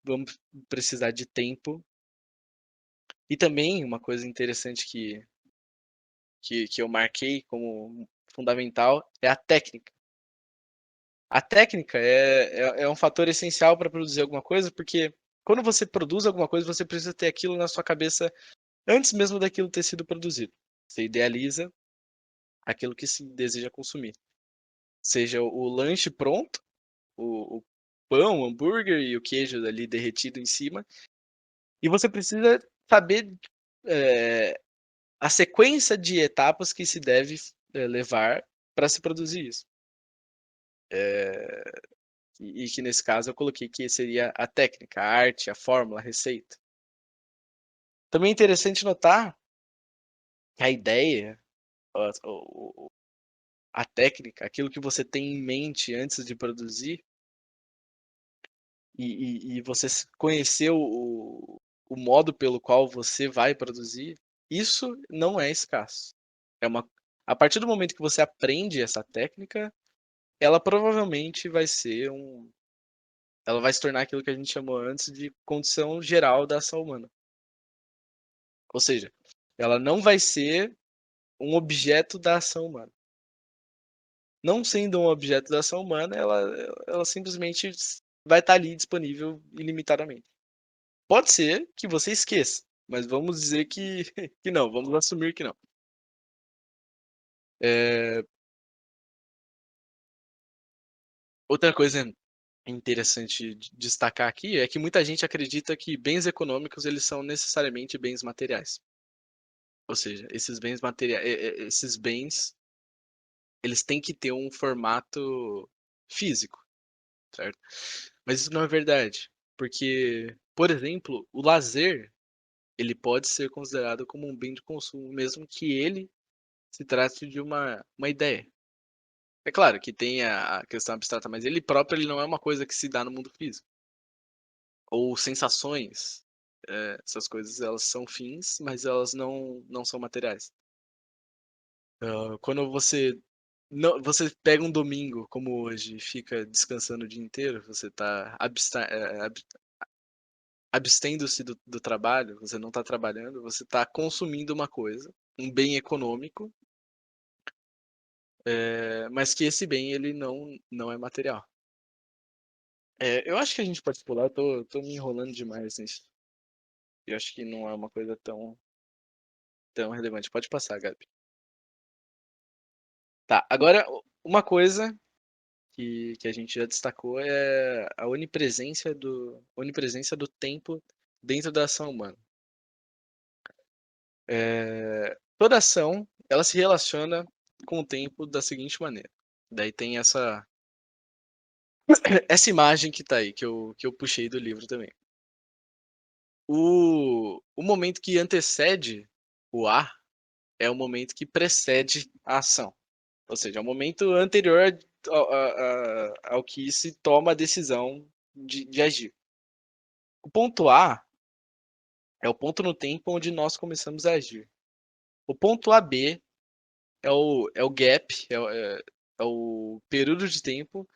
D: Vamos precisar de tempo. E também uma coisa interessante que eu marquei como fundamental é a técnica. A técnica é um fator essencial para produzir alguma coisa, porque quando você produz alguma coisa, você precisa ter aquilo na sua cabeça antes mesmo daquilo ter sido produzido. Você idealiza aquilo que se deseja consumir. Seja o lanche pronto, o pão, o hambúrguer e o queijo ali derretido em cima. E você precisa saber a sequência de etapas que se deve levar para se produzir isso. E que nesse caso eu coloquei que seria a técnica, a arte, a fórmula, a receita. Também é interessante notar que a ideia, a técnica, aquilo que você tem em mente antes de produzir, e você conhecer o modo pelo qual você vai produzir, isso não é escasso. A partir do momento que você aprende essa técnica, ela provavelmente vai ser ela vai se tornar aquilo que a gente chamou antes de condição geral da ação humana. Ou seja, ela não vai ser um objeto da ação humana. Não sendo um objeto da ação humana, ela simplesmente vai estar ali disponível ilimitadamente. Pode ser que você esqueça, mas vamos dizer que não, vamos assumir que não. Outra coisa interessante de destacar aqui é que muita gente acredita que bens econômicos eles são necessariamente bens materiais. Ou seja, esses bens materiais, esses bens, eles têm que ter um formato físico, certo? Mas isso não é verdade, porque, por exemplo, o lazer, ele pode ser considerado como um bem de consumo, mesmo que ele se trate de uma ideia. É claro que tem a questão abstrata, mas ele próprio ele não é uma coisa que se dá no mundo físico. Ou sensações, essas coisas elas são fins, mas elas não são materiais. Quando você pega um domingo como hoje e fica descansando o dia inteiro, você está abstendo-se do trabalho, você não está trabalhando, você está consumindo uma coisa, um bem econômico, mas que esse bem ele não é material. Eu acho que a gente pode pular, tô me enrolando demais nisso. Eu acho que não é uma coisa tão relevante. Pode passar, Gabi. Tá, agora uma coisa que a gente já destacou é a onipresença do tempo dentro da ação humana. Toda ação, ela se relaciona com o tempo da seguinte maneira. Daí tem essa imagem que tá aí, que eu puxei do livro também. O momento que antecede o A é o momento que precede a ação. Ou seja, é o momento anterior ao que se toma a decisão de agir. O ponto A é o ponto no tempo onde nós começamos a agir. O ponto AB é o gap, é o período de tempo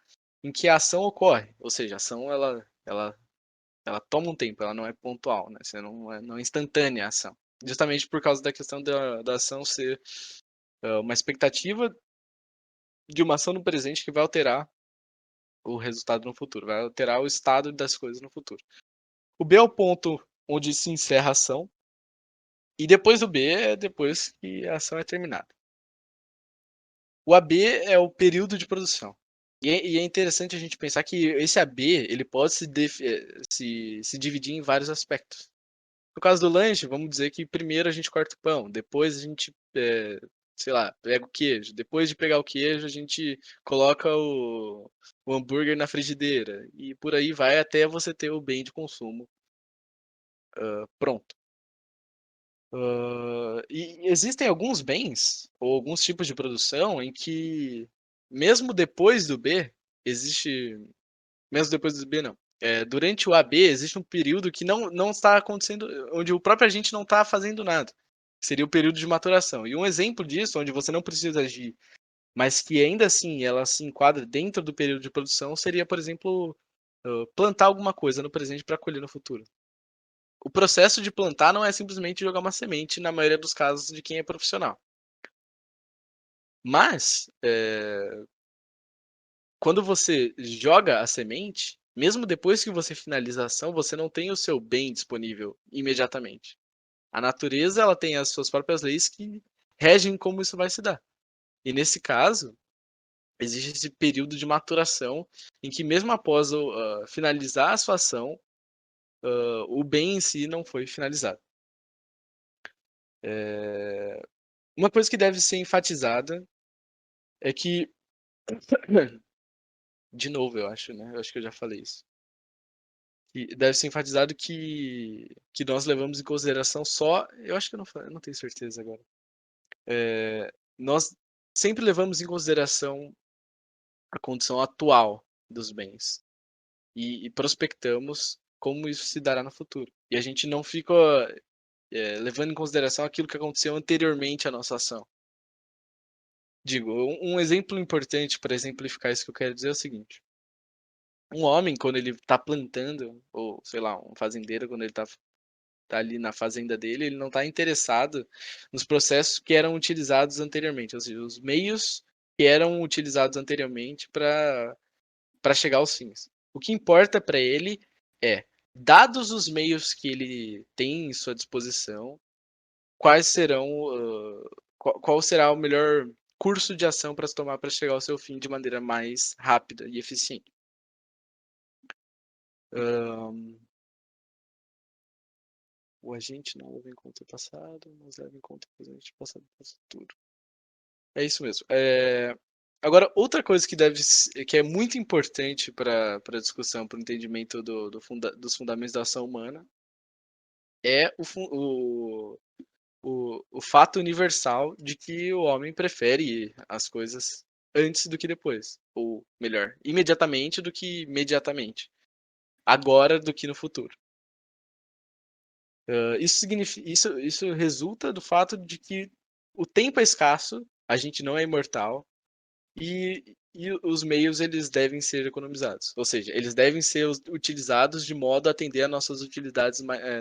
D: em que a ação ocorre. Ou seja, a ação ela toma um tempo, ela não é pontual, né? Você não é instantânea a ação. Justamente por causa da questão da ação ser uma expectativa de uma ação no presente que vai alterar o resultado no futuro, vai alterar o estado das coisas no futuro. O B é o ponto onde se encerra a ação, e depois do B é depois que a ação é terminada. O AB é o período de produção. E é interessante a gente pensar que esse AB ele pode se dividir em vários aspectos. No caso do lanche, vamos dizer que primeiro a gente corta o pão, depois a gente, sei lá, pega o queijo. Depois de pegar o queijo, a gente coloca o hambúrguer na frigideira. E por aí vai até você ter o bem de consumo pronto. E existem alguns bens, ou alguns tipos de produção, em que, mesmo depois do B, existe. Mesmo depois do B, não. Durante o AB, existe um período que não está acontecendo, onde o próprio agente não está fazendo nada. Seria o período de maturação. E um exemplo disso, onde você não precisa agir, mas que ainda assim ela se enquadra dentro do período de produção, seria, por exemplo, plantar alguma coisa no presente para colher no futuro. O processo de plantar não é simplesmente jogar uma semente, na maioria dos casos, de quem é profissional. Mas, quando você joga a semente, mesmo depois que você finaliza a ação, você não tem o seu bem disponível imediatamente. A natureza ela tem as suas próprias leis que regem como isso vai se dar. E nesse caso, existe esse período de maturação em que mesmo após finalizar a sua ação, o bem em si não foi finalizado. Uma coisa que deve ser enfatizada é que, de novo, eu acho, né? Eu acho que eu já falei isso. E deve ser enfatizado que nós levamos em consideração só. Eu acho que eu não tenho certeza agora. Nós sempre levamos em consideração a condição atual dos bens e prospectamos como isso se dará no futuro. E a gente não fica levando em consideração aquilo que aconteceu anteriormente à nossa ação. Digo, um exemplo importante para exemplificar isso que eu quero dizer é o seguinte. Um homem, quando ele está plantando, ou sei lá, um fazendeiro, quando ele está ali na fazenda dele, ele não está interessado nos processos que eram utilizados anteriormente, ou seja, os meios que eram utilizados anteriormente para chegar aos fins. O que importa para ele é, dados os meios que ele tem em sua disposição, quais serão, qual será o melhor curso de ação para se tomar para chegar ao seu fim de maneira mais rápida e eficiente. O agente não leva em conta o passado, mas leva em conta o presente, o passado e o futuro. É isso mesmo. Agora, outra coisa que é muito importante para a discussão, para o entendimento dos fundamentos da ação humana, é o fato universal de que o homem prefere as coisas antes do que depois. Ou melhor, imediatamente do que imediatamente. Agora do que no futuro. Isso resulta do fato de que o tempo é escasso, a gente não é imortal, e os meios eles devem ser economizados. Ou seja, eles devem ser utilizados de modo a atender a nossas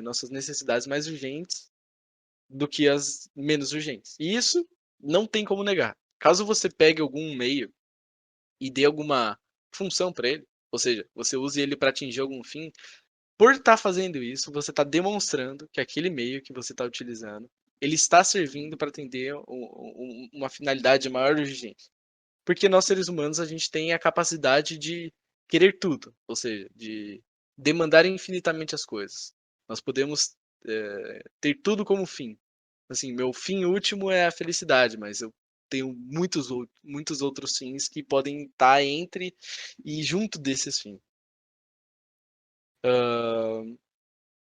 D: nossas necessidades mais urgentes do que as menos urgentes. E isso não tem como negar. Caso você pegue algum meio e dê alguma função para ele, ou seja, você use ele para atingir algum fim, por estar fazendo isso, você está demonstrando que aquele meio que você está utilizando, ele está servindo para atender uma finalidade de maior urgência. Porque nós, seres humanos, a gente tem a capacidade de querer tudo, ou seja, de demandar infinitamente as coisas. Nós podemos ter tudo como fim. Assim, meu fim último é a felicidade, mas eu tenho muitos outros fins que podem estar entre e junto desses fins.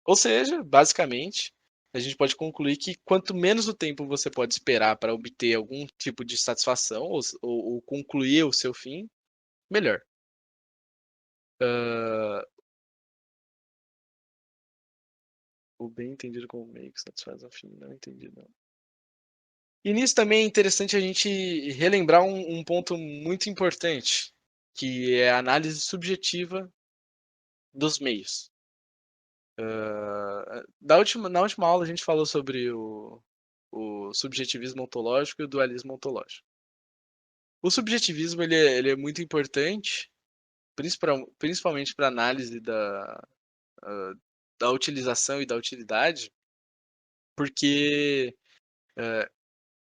D: Ou seja, basicamente, a gente pode concluir que quanto menos o tempo você pode esperar para obter algum tipo de satisfação ou concluir o seu fim, melhor. O bem entendido como meio que satisfaz o fim, não entendi não. E nisso também é interessante a gente relembrar um ponto muito importante, que é a análise subjetiva dos meios. Na última aula a gente falou sobre o subjetivismo ontológico e o dualismo ontológico. O subjetivismo ele é muito importante, principalmente para análise da utilização e da utilidade, porque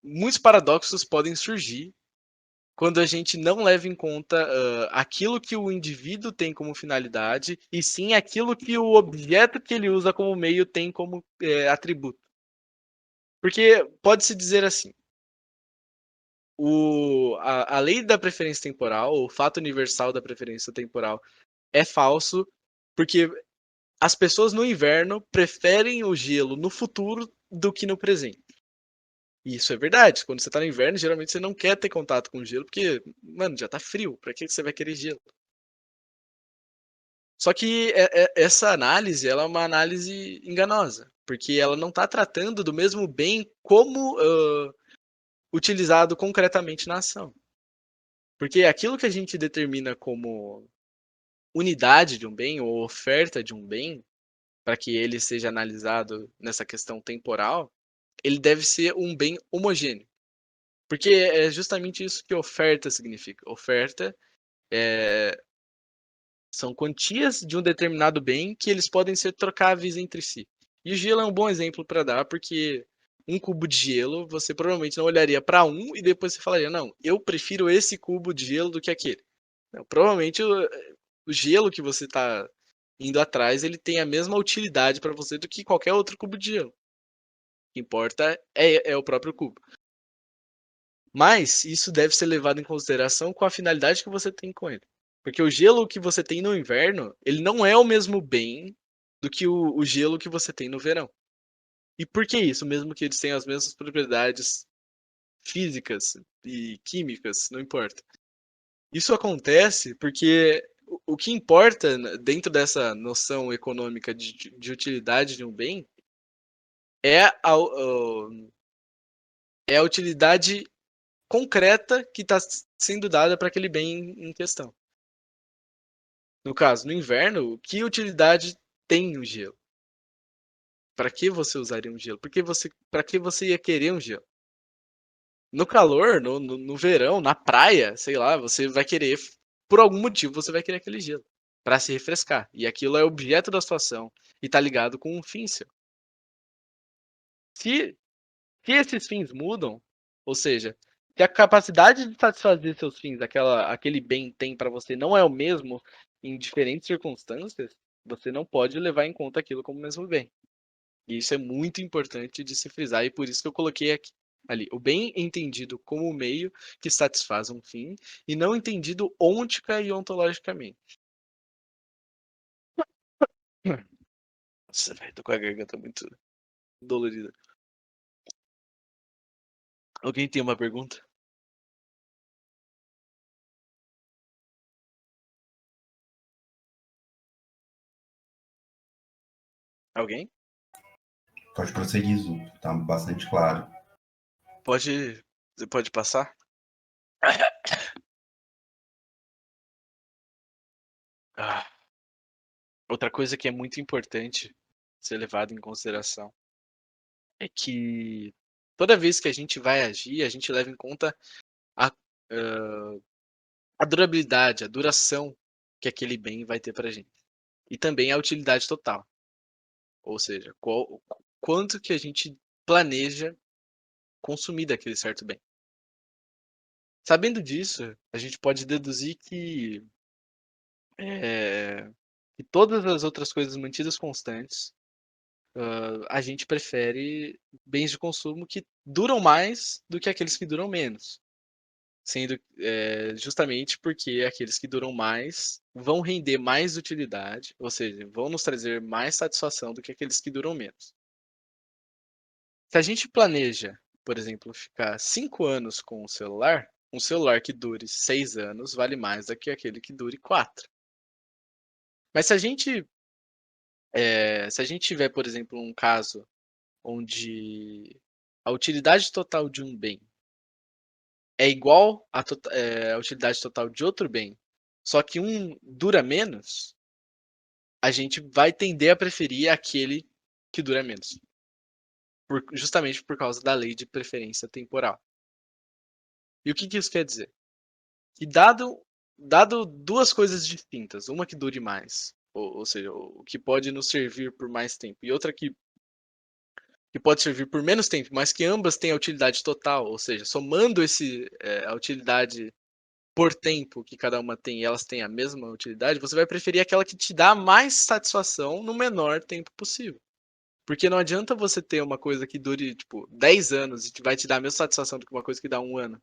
D: muitos paradoxos podem surgir quando a gente não leva em conta aquilo que o indivíduo tem como finalidade e sim aquilo que o objeto que ele usa como meio tem como atributo. Porque pode-se dizer assim, a lei da preferência temporal, o fato universal da preferência temporal é falso, porque as pessoas no inverno preferem o gelo no futuro do que no presente. E isso é verdade. Quando você tá no inverno, geralmente você não quer ter contato com o gelo, porque, mano, já tá frio. Pra que você vai querer gelo? Só que essa análise, ela é uma análise enganosa, porque ela não tá tratando do mesmo bem como utilizado concretamente na ação. Porque aquilo que a gente determina como unidade de um bem ou oferta de um bem, para que ele seja analisado nessa questão temporal, ele deve ser um bem homogêneo. Porque é justamente isso que oferta significa. Oferta são quantias de um determinado bem que eles podem ser trocáveis entre si. E o gelo é um bom exemplo para dar, porque um cubo de gelo, você provavelmente não olharia para um e depois você falaria, não, eu prefiro esse cubo de gelo do que aquele. Não, provavelmente o gelo que você está indo atrás, ele tem a mesma utilidade para você do que qualquer outro cubo de gelo. que importa é o próprio cubo. Mas isso deve ser levado em consideração com a finalidade que você tem com ele. Porque o gelo que você tem no inverno, ele não é o mesmo bem do que o gelo que você tem no verão. E por que isso? Mesmo que eles tenham as mesmas propriedades físicas e químicas, não importa. Isso acontece porque o que importa dentro dessa noção econômica de utilidade de um bem é é a utilidade concreta que está sendo dada para aquele bem em questão. No caso, no inverno, que utilidade tem o gelo? Para que você usaria um gelo? Para que você ia querer um gelo? No calor, no verão, na praia, sei lá, você vai querer, por algum motivo, você vai querer aquele gelo para se refrescar. E aquilo é objeto da situação e está ligado com um fim seu. Se esses fins mudam, ou seja, se a capacidade de satisfazer seus fins, aquele bem tem para você, não é o mesmo em diferentes circunstâncias, você não pode levar em conta aquilo como o mesmo bem. E isso é muito importante de se frisar, e por isso que eu coloquei aqui, ali, o bem entendido como o meio que satisfaz um fim, e não entendido ôntica e ontologicamente. Nossa, velho, tô com a garganta muito dolorida. Alguém tem uma pergunta? Alguém?
A: Pode prosseguir, Zu. Tá bastante claro.
D: Você pode passar? Ah, outra coisa que é muito importante ser levado em consideração é que toda vez que a gente vai agir, a gente leva em conta a, a durabilidade, a duração que aquele bem vai ter pra gente. E também a utilidade total. Ou seja, quanto que a gente planeja consumir daquele certo bem. Sabendo disso, a gente pode deduzir que todas as outras coisas mantidas constantes, a gente prefere bens de consumo que duram mais do que aqueles que duram menos. Sendo justamente porque aqueles que duram mais vão render mais utilidade, ou seja, vão nos trazer mais satisfação do que aqueles que duram menos. Se a gente planeja, por exemplo, ficar 5 anos com um celular que dure 6 anos vale mais do que aquele que dure 4. Mas se a gente tiver, por exemplo, um caso onde a utilidade total de um bem é igual à utilidade total de outro bem, só que um dura menos, a gente vai tender a preferir aquele que dura menos. Justamente por causa da lei de preferência temporal. E o que isso quer dizer? Que dado duas coisas distintas, uma que dure mais, ou seja, o que pode nos servir por mais tempo, e outra que pode servir por menos tempo, mas que ambas têm a utilidade total, ou seja, somando a utilidade por tempo que cada uma tem e elas têm a mesma utilidade, você vai preferir aquela que te dá mais satisfação no menor tempo possível. Porque não adianta você ter uma coisa que dure, tipo, 10 anos e vai te dar a mesma satisfação do que uma coisa que dá 1 ano.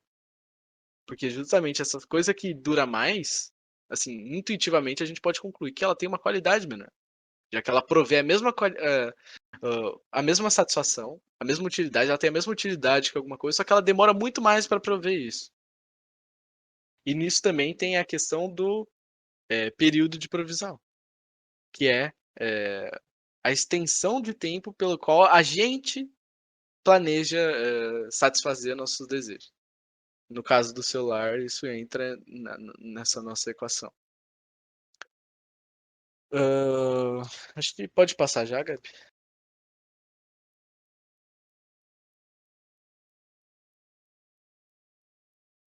D: Porque justamente essa coisa que dura mais, assim, intuitivamente a gente pode concluir que ela tem uma qualidade menor. Já que ela provê a mesma satisfação, a mesma utilidade, ela tem a mesma utilidade que alguma coisa, só que ela demora muito mais para prover isso. E nisso também tem a questão do período de provisão, que é a extensão de tempo pelo qual a gente planeja satisfazer nossos desejos. No caso do celular, isso entra nessa nossa equação. Acho que pode passar já, Gabi.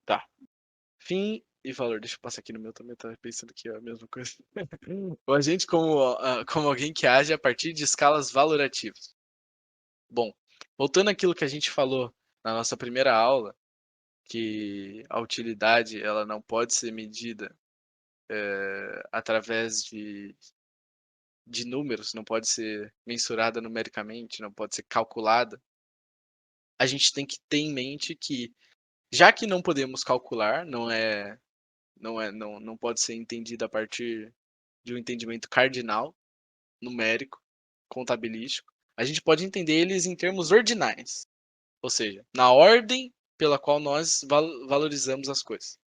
D: Tá. Fim e valor. Deixa eu passar aqui no meu também, tava pensando que é a mesma coisa. O agente como alguém que age a partir de escalas valorativas. Bom, voltando àquilo que a gente falou na nossa primeira aula, que a utilidade ela não pode ser medida através de números, não pode ser mensurada numericamente, não pode ser calculada. a gente tem que ter em mente que, já que não podemos calcular, não pode ser entendido a partir de um entendimento cardinal, numérico, contabilístico, a gente pode entender eles em termos ordinais, ou seja, na ordem pela qual nós valorizamos as coisas.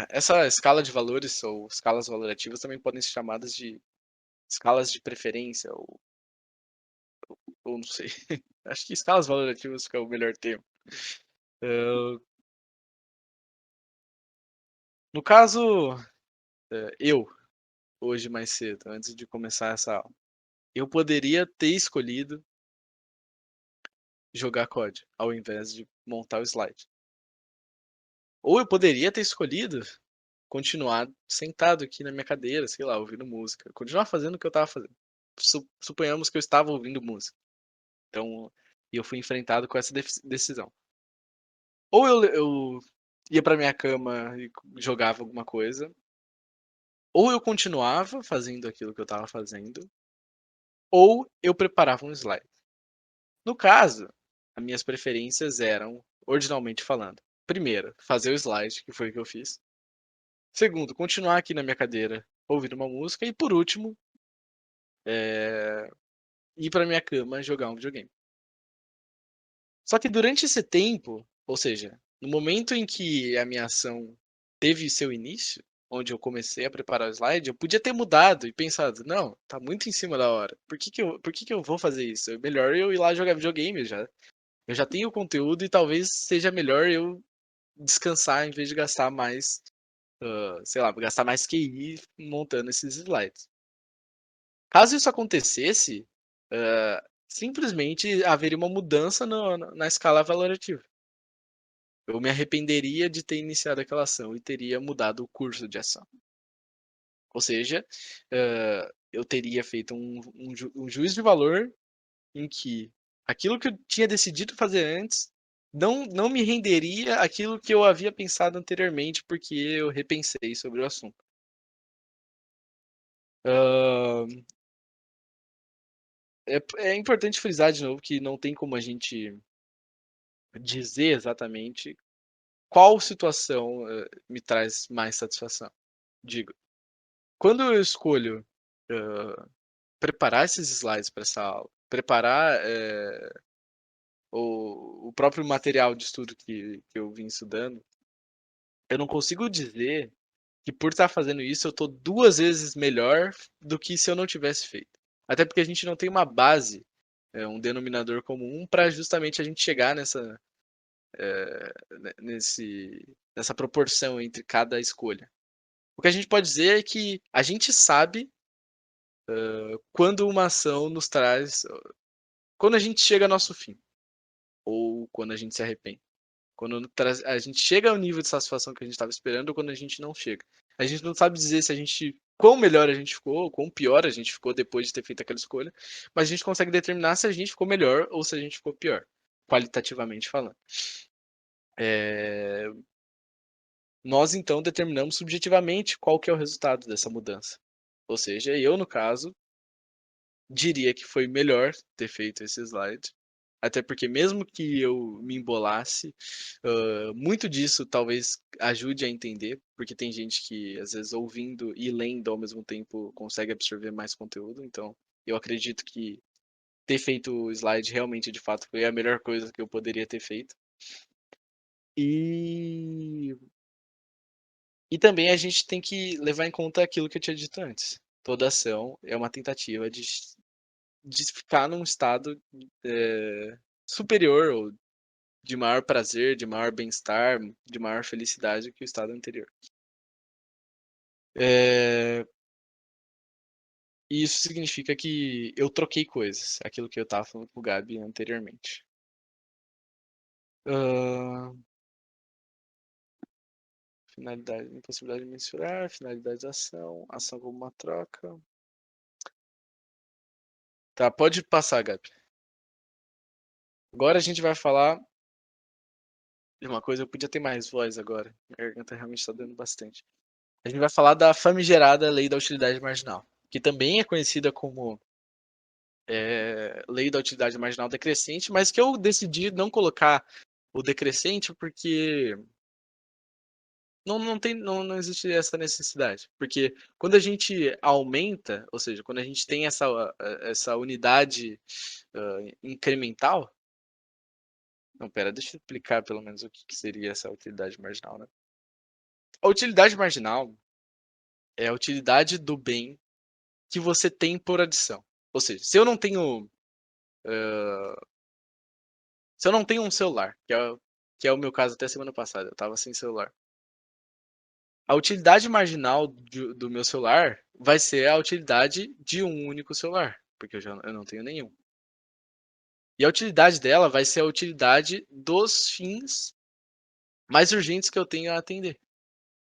D: Essa escala de valores ou escalas valorativas também podem ser chamadas de escalas de preferência ou não sei. Acho que escalas valorativas que é o melhor termo. No caso, eu, hoje mais cedo, antes de começar essa aula, eu poderia ter escolhido jogar COD ao invés de montar o slide. Ou eu poderia ter escolhido continuar sentado aqui na minha cadeira, sei lá, ouvindo música. Continuar fazendo o que eu estava fazendo. Suponhamos que eu estava ouvindo música. Então, eu fui enfrentado com essa decisão. Ou eu ia para minha cama e jogava alguma coisa, ou eu continuava fazendo aquilo que eu estava fazendo, ou eu preparava um slide. No caso, as minhas preferências eram, ordinalmente falando, primeiro, fazer o slide, que foi o que eu fiz. Segundo, continuar aqui na minha cadeira ouvindo uma música. E por último, ir para minha cama jogar um videogame. Só que durante esse tempo, ou seja, no momento em que a minha ação teve seu início, onde eu comecei a preparar o slide, eu podia ter mudado e pensado, não, tá muito em cima da hora. Por que eu vou fazer isso? É melhor eu ir lá jogar videogame já. Eu já tenho o conteúdo e talvez seja melhor eu descansar em vez de gastar mais, sei lá, gastar mais QI montando esses slides. Caso isso acontecesse, simplesmente haveria uma mudança na escala valorativa. Eu me arrependeria de ter iniciado aquela ação e teria mudado o curso de ação. Ou seja, eu teria feito um juízo de valor em que aquilo que eu tinha decidido fazer antes não me renderia aquilo que eu havia pensado anteriormente, porque eu repensei sobre o assunto. É importante frisar de novo que não tem como a gente dizer exatamente qual situação me traz mais satisfação. Digo, quando eu escolho preparar esses slides para essa aula, preparar o próprio material de estudo que eu vim estudando, eu não consigo dizer que por estar fazendo isso eu estou 2 vezes melhor do que se eu não tivesse feito. Até porque a gente não tem uma base, um denominador comum para justamente a gente chegar nessa proporção entre cada escolha. O que a gente pode dizer é que a gente sabe quando uma ação nos traz, quando a gente chega ao nosso fim, ou quando a gente se arrepende. Quando a gente chega ao nível de satisfação que a gente estava esperando ou quando a gente não chega. A gente não sabe dizer se a gente, quão melhor a gente ficou, ou quão pior a gente ficou depois de ter feito aquela escolha, mas a gente consegue determinar se a gente ficou melhor ou se a gente ficou pior, qualitativamente falando. Nós então determinamos subjetivamente qual que é o resultado dessa mudança. Ou seja, eu no caso diria que foi melhor ter feito esse slide, até porque mesmo que eu me embolasse, muito disso talvez ajude a entender, porque tem gente que às vezes ouvindo e lendo ao mesmo tempo consegue absorver mais conteúdo, então eu acredito que ter feito o slide realmente de fato foi a melhor coisa que eu poderia ter feito. E também a gente tem que levar em conta aquilo que eu tinha dito antes. Toda ação é uma tentativa de ficar num estado superior, ou de maior prazer, de maior bem-estar, de maior felicidade que o estado anterior. E isso significa que eu troquei coisas, aquilo que eu estava falando com o Gabi anteriormente. Finalidade, impossibilidade de mensurar, finalidade da ação, ação como uma troca. Tá, pode passar, Gabi. Agora a gente vai falar de uma coisa, eu podia ter mais voz agora. Minha garganta realmente está dando bastante. A gente vai falar da famigerada lei da utilidade marginal. que também é conhecida como lei da utilidade marginal decrescente, mas que eu decidi não colocar o decrescente porque não existe essa necessidade. Porque quando a gente aumenta, ou seja, quando a gente tem essa unidade incremental. Não, pera, deixa eu explicar pelo menos o que seria essa utilidade marginal, né? A utilidade marginal é a utilidade do bem que você tem por adição. Ou seja, se eu não tenho um celular, que é o meu caso até semana passada, eu estava sem celular. A utilidade marginal do meu celular vai ser a utilidade de um único celular, porque eu não tenho nenhum. E a utilidade dela vai ser a utilidade dos fins mais urgentes que eu tenho a atender.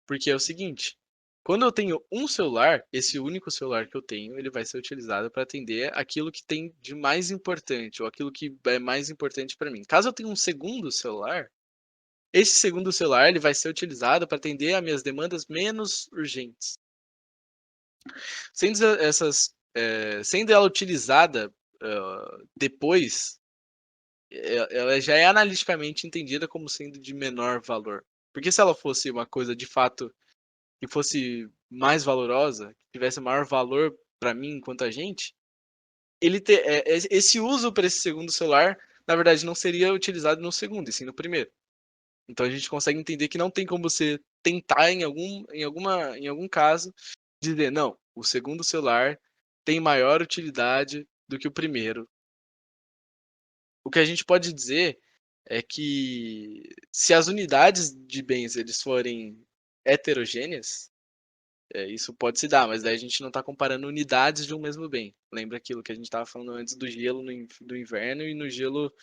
D: Porque é o seguinte, quando eu tenho um celular, esse único celular que eu tenho, ele vai ser utilizado para atender aquilo que tem de mais importante, ou aquilo que é mais importante para mim. Caso eu tenha um segundo celular, esse segundo celular ele vai ser utilizado para atender as minhas demandas menos urgentes. Sendo ela utilizada depois, ela já é analiticamente entendida como sendo de menor valor. Porque se ela fosse uma coisa de fato que fosse mais valorosa, que tivesse maior valor para mim enquanto agente, esse uso para esse segundo celular, na verdade, não seria utilizado no segundo, e sim no primeiro. Então a gente consegue entender que não tem como você tentar em algum caso dizer, não, o segundo celular tem maior utilidade do que o primeiro. O que a gente pode dizer é que se as unidades de bens eles forem heterogêneas, isso pode se dar, mas daí a gente não está comparando unidades de um mesmo bem. Lembra aquilo que a gente estava falando antes do gelo do inverno e no gelo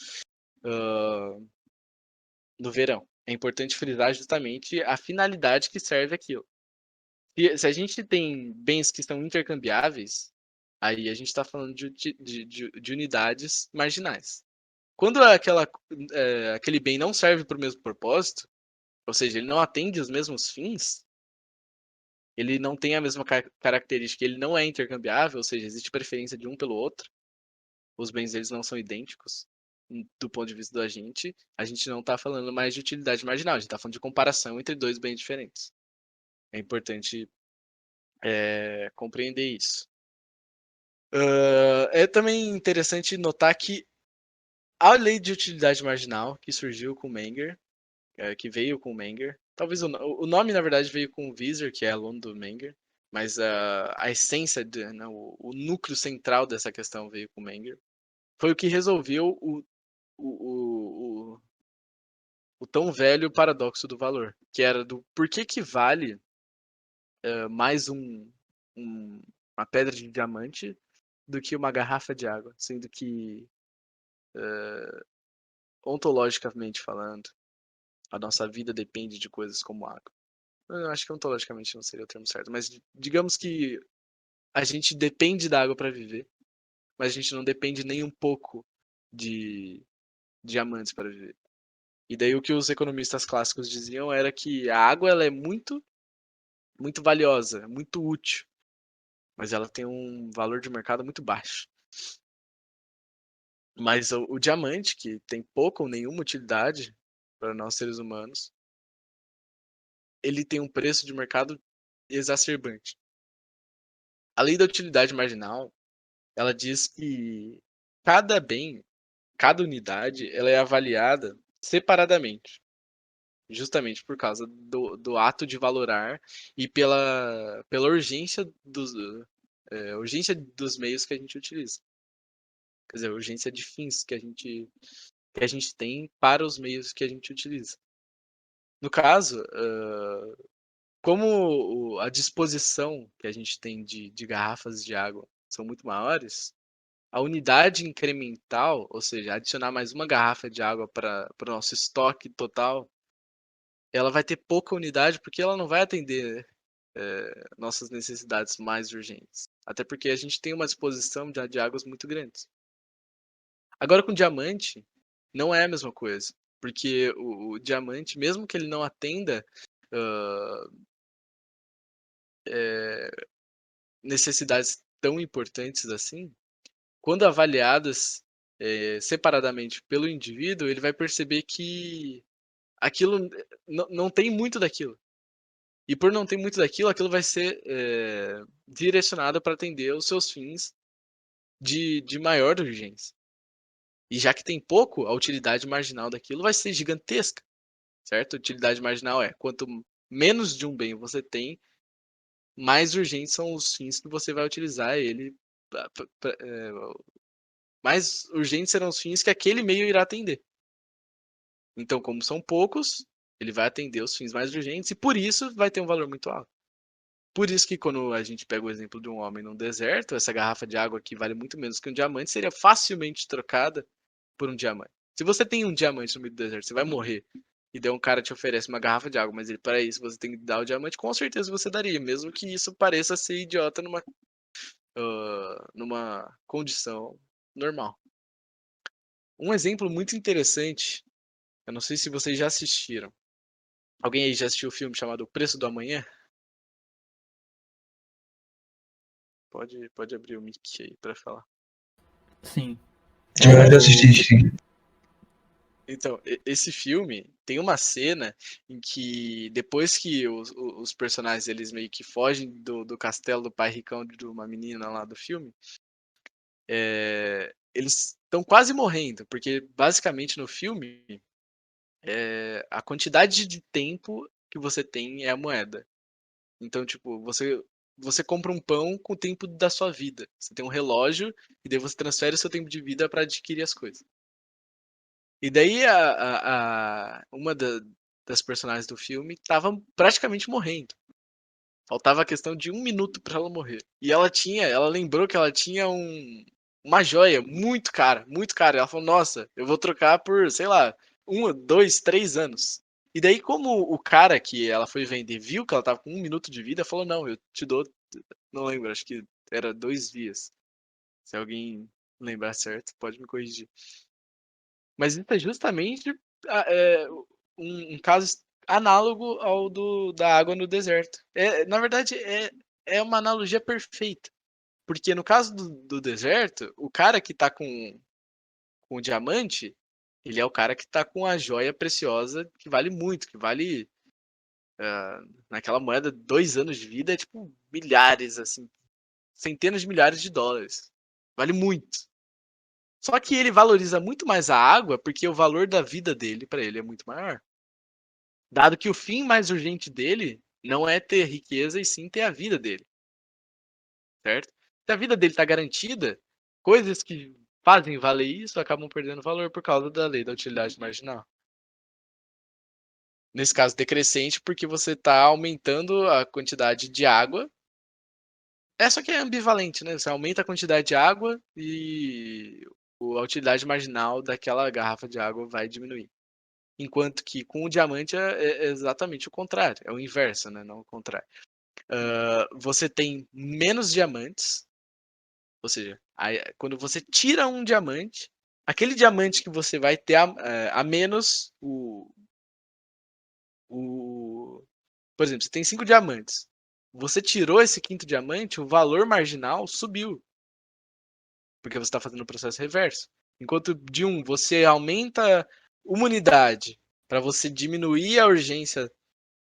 D: no verão. É importante frisar justamente a finalidade que serve aquilo. Se a gente tem bens que são intercambiáveis, aí a gente está falando de unidades marginais. Quando aquele bem não serve para o mesmo propósito, ou seja, ele não atende os mesmos fins, ele não tem a mesma característica, ele não é intercambiável, ou seja, existe preferência de um pelo outro, os bens deles não são idênticos do ponto de vista do agente, a gente não está falando mais de utilidade marginal, a gente está falando de comparação entre dois bens diferentes. É importante compreender isso. É também interessante notar que a lei de utilidade marginal, que surgiu com Menger, que veio com Menger, talvez o nome, na verdade, veio com o Wieser, que é aluno do Menger, mas a essência, né, o núcleo central dessa questão veio com Menger, foi o que resolveu o tão velho paradoxo do valor, que era do por que vale mais uma pedra de diamante do que uma garrafa de água, sendo que, ontologicamente falando, a nossa vida depende de coisas como água. Eu acho que ontologicamente não seria o termo certo, mas digamos que a gente depende da água para viver, mas a gente não depende nem um pouco de diamantes para viver. E daí o que os economistas clássicos diziam era que a água ela é muito, muito valiosa, muito útil, mas ela tem um valor de mercado muito baixo. Mas o diamante, que tem pouca ou nenhuma utilidade para nós seres humanos, ele tem um preço de mercado exacerbante. A lei da utilidade marginal, ela diz que cada bem, cada unidade, ela é avaliada separadamente, justamente por causa do ato de valorar e pela urgência urgência dos meios que a gente utiliza. Quer dizer, urgência de fins que a gente tem para os meios que a gente utiliza. No caso, como a disposição que a gente tem de garrafas de água são muito maiores, a unidade incremental, ou seja, adicionar mais uma garrafa de água para o nosso estoque total, ela vai ter pouca unidade porque ela não vai atender nossas necessidades mais urgentes. Até porque a gente tem uma disposição de águas muito grandes. Agora com diamante, não é a mesma coisa. Porque o diamante, mesmo que ele não atenda necessidades tão importantes assim, quando avaliadas separadamente pelo indivíduo, ele vai perceber que aquilo não tem muito daquilo. E por não ter muito daquilo, aquilo vai ser direcionado para atender os seus fins de maior urgência. E já que tem pouco, a utilidade marginal daquilo vai ser gigantesca, certo? A utilidade marginal é quanto menos de um bem você tem, mais urgentes são os fins que você vai utilizar ele. Mais urgentes serão os fins que aquele meio irá atender. Então, como são poucos, ele vai atender os fins mais urgentes e por isso vai ter um valor muito alto. Por isso que quando a gente pega o exemplo de um homem num deserto, essa garrafa de água que vale muito menos que um diamante seria facilmente trocada por um diamante. Se você tem um diamante no meio do deserto, você vai morrer. E daí um cara te oferece uma garrafa de água, mas para isso você tem que dar o diamante, com certeza você daria, mesmo que isso pareça ser idiota numa condição normal. Um exemplo muito interessante, eu não sei se vocês já assistiram. Alguém aí já assistiu o filme chamado O Preço do Amanhã? Pode abrir o mic aí pra falar.
F: Sim.
A: Eu já assisti, sim.
D: Então, esse filme tem uma cena em que depois que os personagens eles meio que fogem do castelo do pai ricão de uma menina lá do filme, eles estão quase morrendo, porque basicamente no filme a quantidade de tempo que você tem é a moeda. Então, tipo, você compra um pão com o tempo da sua vida. Você tem um relógio e daí você transfere o seu tempo de vida para adquirir as coisas. E daí uma das personagens do filme tava praticamente morrendo. Faltava a questão de 1 minuto para ela morrer. E ela lembrou que ela tinha uma joia muito cara, muito cara. Ela falou, nossa, eu vou trocar por, sei lá, 1, 2, 3 anos. E daí, como o cara que ela foi vender viu que ela tava com 1 minuto de vida, falou, não, eu te dou, não lembro, acho que era 2 dias. Se alguém lembrar certo, pode me corrigir. Mas isso é justamente um caso análogo ao da água no deserto. Na verdade, é uma analogia perfeita. Porque no caso do deserto, o cara que tá com o diamante, ele é o cara que tá com a joia preciosa que vale muito, que vale naquela moeda 2 anos de vida, é tipo milhares, assim, centenas de milhares de dólares. Vale muito. Só que ele valoriza muito mais a água porque o valor da vida dele para ele é muito maior. Dado que o fim mais urgente dele não é ter riqueza e sim ter a vida dele. Certo? Se a vida dele está garantida, coisas que fazem valer isso acabam perdendo valor por causa da lei da utilidade marginal. Nesse caso, decrescente porque você está aumentando a quantidade de água. Só que é ambivalente, né? Você aumenta a quantidade de água e a utilidade marginal daquela garrafa de água vai diminuir. Enquanto que com o diamante é exatamente o contrário. É o inverso, né? Não o contrário. Você tem menos diamantes. Ou seja, quando você tira um diamante, aquele diamante que você vai ter a menos por exemplo, você tem 5 diamantes. Você tirou esse 5º diamante, o valor marginal subiu. Porque você está fazendo o processo reverso. Enquanto de um, você aumenta uma unidade para você diminuir a urgência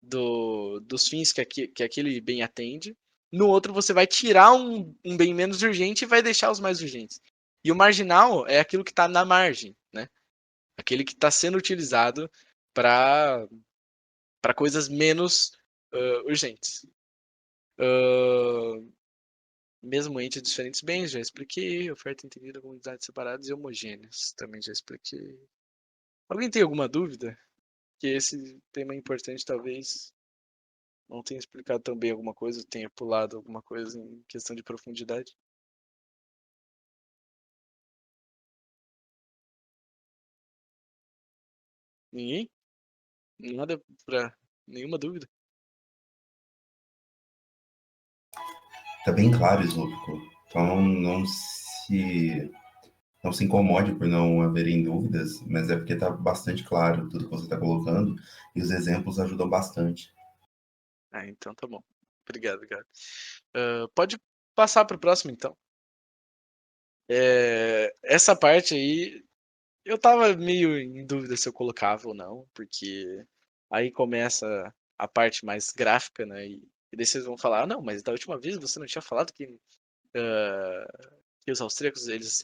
D: dos fins que aquele bem atende. No outro, você vai tirar um bem menos urgente e vai deixar os mais urgentes. E o marginal é aquilo que está na margem, né? Aquele que está sendo utilizado para coisas menos urgentes. Mesmo entre diferentes bens, já expliquei. Oferta entendida como unidades separadas e homogêneas, também já expliquei. Alguém tem alguma dúvida? Que esse tema é importante, talvez não tenha explicado tão bem alguma coisa, tenha pulado alguma coisa em questão de profundidade. Ninguém? Nada pra nenhuma dúvida?
A: Tá bem claro, Slúpico. Então não se incomode por não haverem dúvidas, mas é porque está bastante claro tudo que você está colocando e os exemplos ajudam bastante.
D: Então tá bom. Obrigado, cara. Pode passar pro próximo, então. Essa parte aí, eu tava meio em dúvida se eu colocava ou não, porque aí começa a parte mais gráfica, né? E daí vocês vão falar, não, mas da última vez você não tinha falado que os austríacos, eles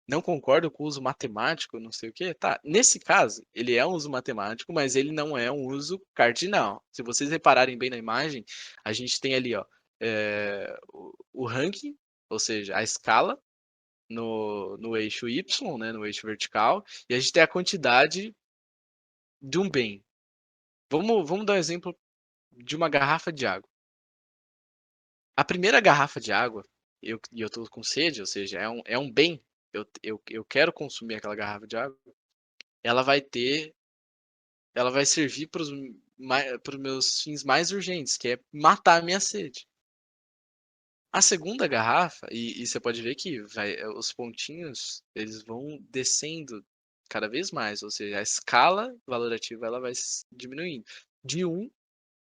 D: não concordam com o uso matemático, não sei o quê. Tá, nesse caso, ele é um uso matemático, mas ele não é um uso cardinal. Se vocês repararem bem na imagem, a gente tem ali, ó, o ranking, ou seja, a escala no eixo Y, né, no eixo vertical, e a gente tem a quantidade de um bem. Vamos dar um exemplo de uma garrafa de água. A primeira garrafa de água, e eu tô com sede, ou seja, é um bem, eu quero consumir aquela garrafa de água, ela vai servir para os meus fins mais urgentes, que é matar a minha sede. A segunda garrafa, e você pode ver que os pontinhos, eles vão descendo cada vez mais, ou seja, a escala valorativa ela vai diminuindo. De 1,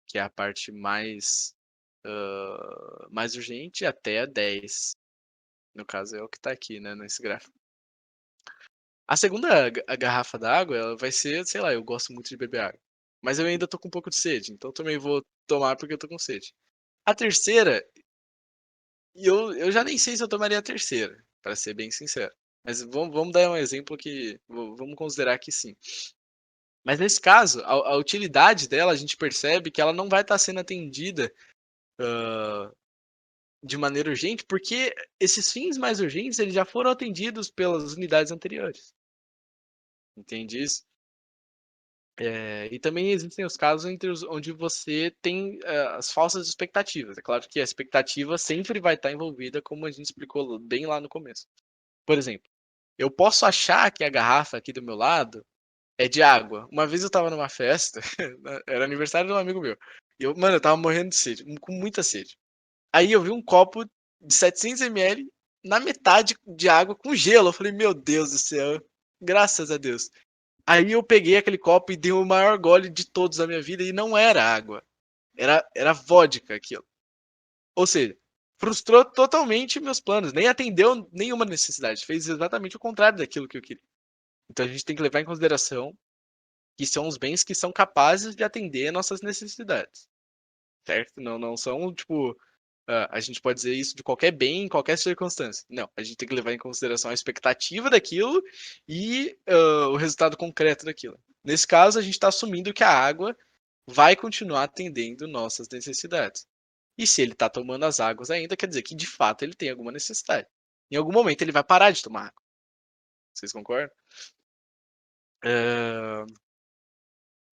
D: que é a parte mais urgente, até a 10. No caso é o que está aqui, né, nesse gráfico. A segunda garrafa d'água, ela vai ser, sei lá, eu gosto muito de beber água. Mas eu ainda tô com um pouco de sede, então também vou tomar porque eu tô com sede. A terceira, eu já nem sei se eu tomaria a terceira, para ser bem sincero. Mas vamos dar um exemplo que, vamos considerar que sim. Mas nesse caso, a utilidade dela, a gente percebe que ela não vai estar sendo atendida de maneira urgente, porque esses fins mais urgentes, eles já foram atendidos pelas unidades anteriores. Entende isso? E também existem os casos onde você tem as falsas expectativas. É claro que a expectativa sempre vai estar envolvida, como a gente explicou bem lá no começo. Por exemplo, eu posso achar que a garrafa aqui do meu lado é de água. Uma vez eu tava numa festa, era aniversário de um amigo meu, e eu tava morrendo de sede, com muita sede. Aí eu vi um copo de 700 ml na metade de água com gelo. Eu falei, meu Deus do céu, graças a Deus. Aí eu peguei aquele copo e dei o maior gole de todos da minha vida e não era água. Era vodka aquilo. Ou seja, frustrou totalmente meus planos. Nem atendeu nenhuma necessidade. Fez exatamente o contrário daquilo que eu queria. Então a gente tem que levar em consideração que são os bens que são capazes de atender nossas necessidades. Certo? Não são, tipo, a gente pode dizer isso de qualquer bem, em qualquer circunstância. Não, a gente tem que levar em consideração a expectativa daquilo e o resultado concreto daquilo. Nesse caso, a gente está assumindo que a água vai continuar atendendo nossas necessidades. E se ele está tomando as águas ainda, quer dizer que de fato ele tem alguma necessidade. Em algum momento ele vai parar de tomar água. Vocês concordam?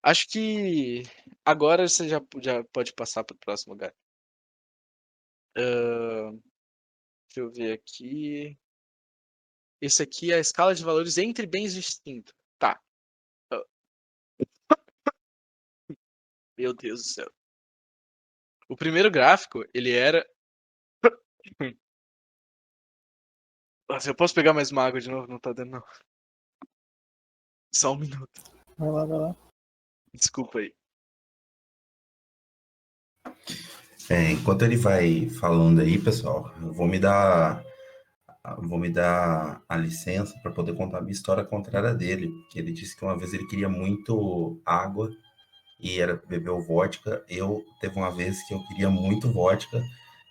D: Acho que agora você já pode passar para o próximo lugar. Deixa eu ver aqui. Esse aqui é a escala de valores entre bens distintos. Tá. Meu Deus do céu. O primeiro gráfico, ele era... Nossa, eu posso pegar mais uma água de novo? Não tá dando, não. Só um minuto.
C: Vai lá.
D: Desculpa aí.
A: Enquanto ele vai falando aí, pessoal, eu vou me dar a licença para poder contar a minha história contrária dele. Que ele disse que uma vez ele queria muito água e bebeu vodka. Teve uma vez que eu queria muito vodka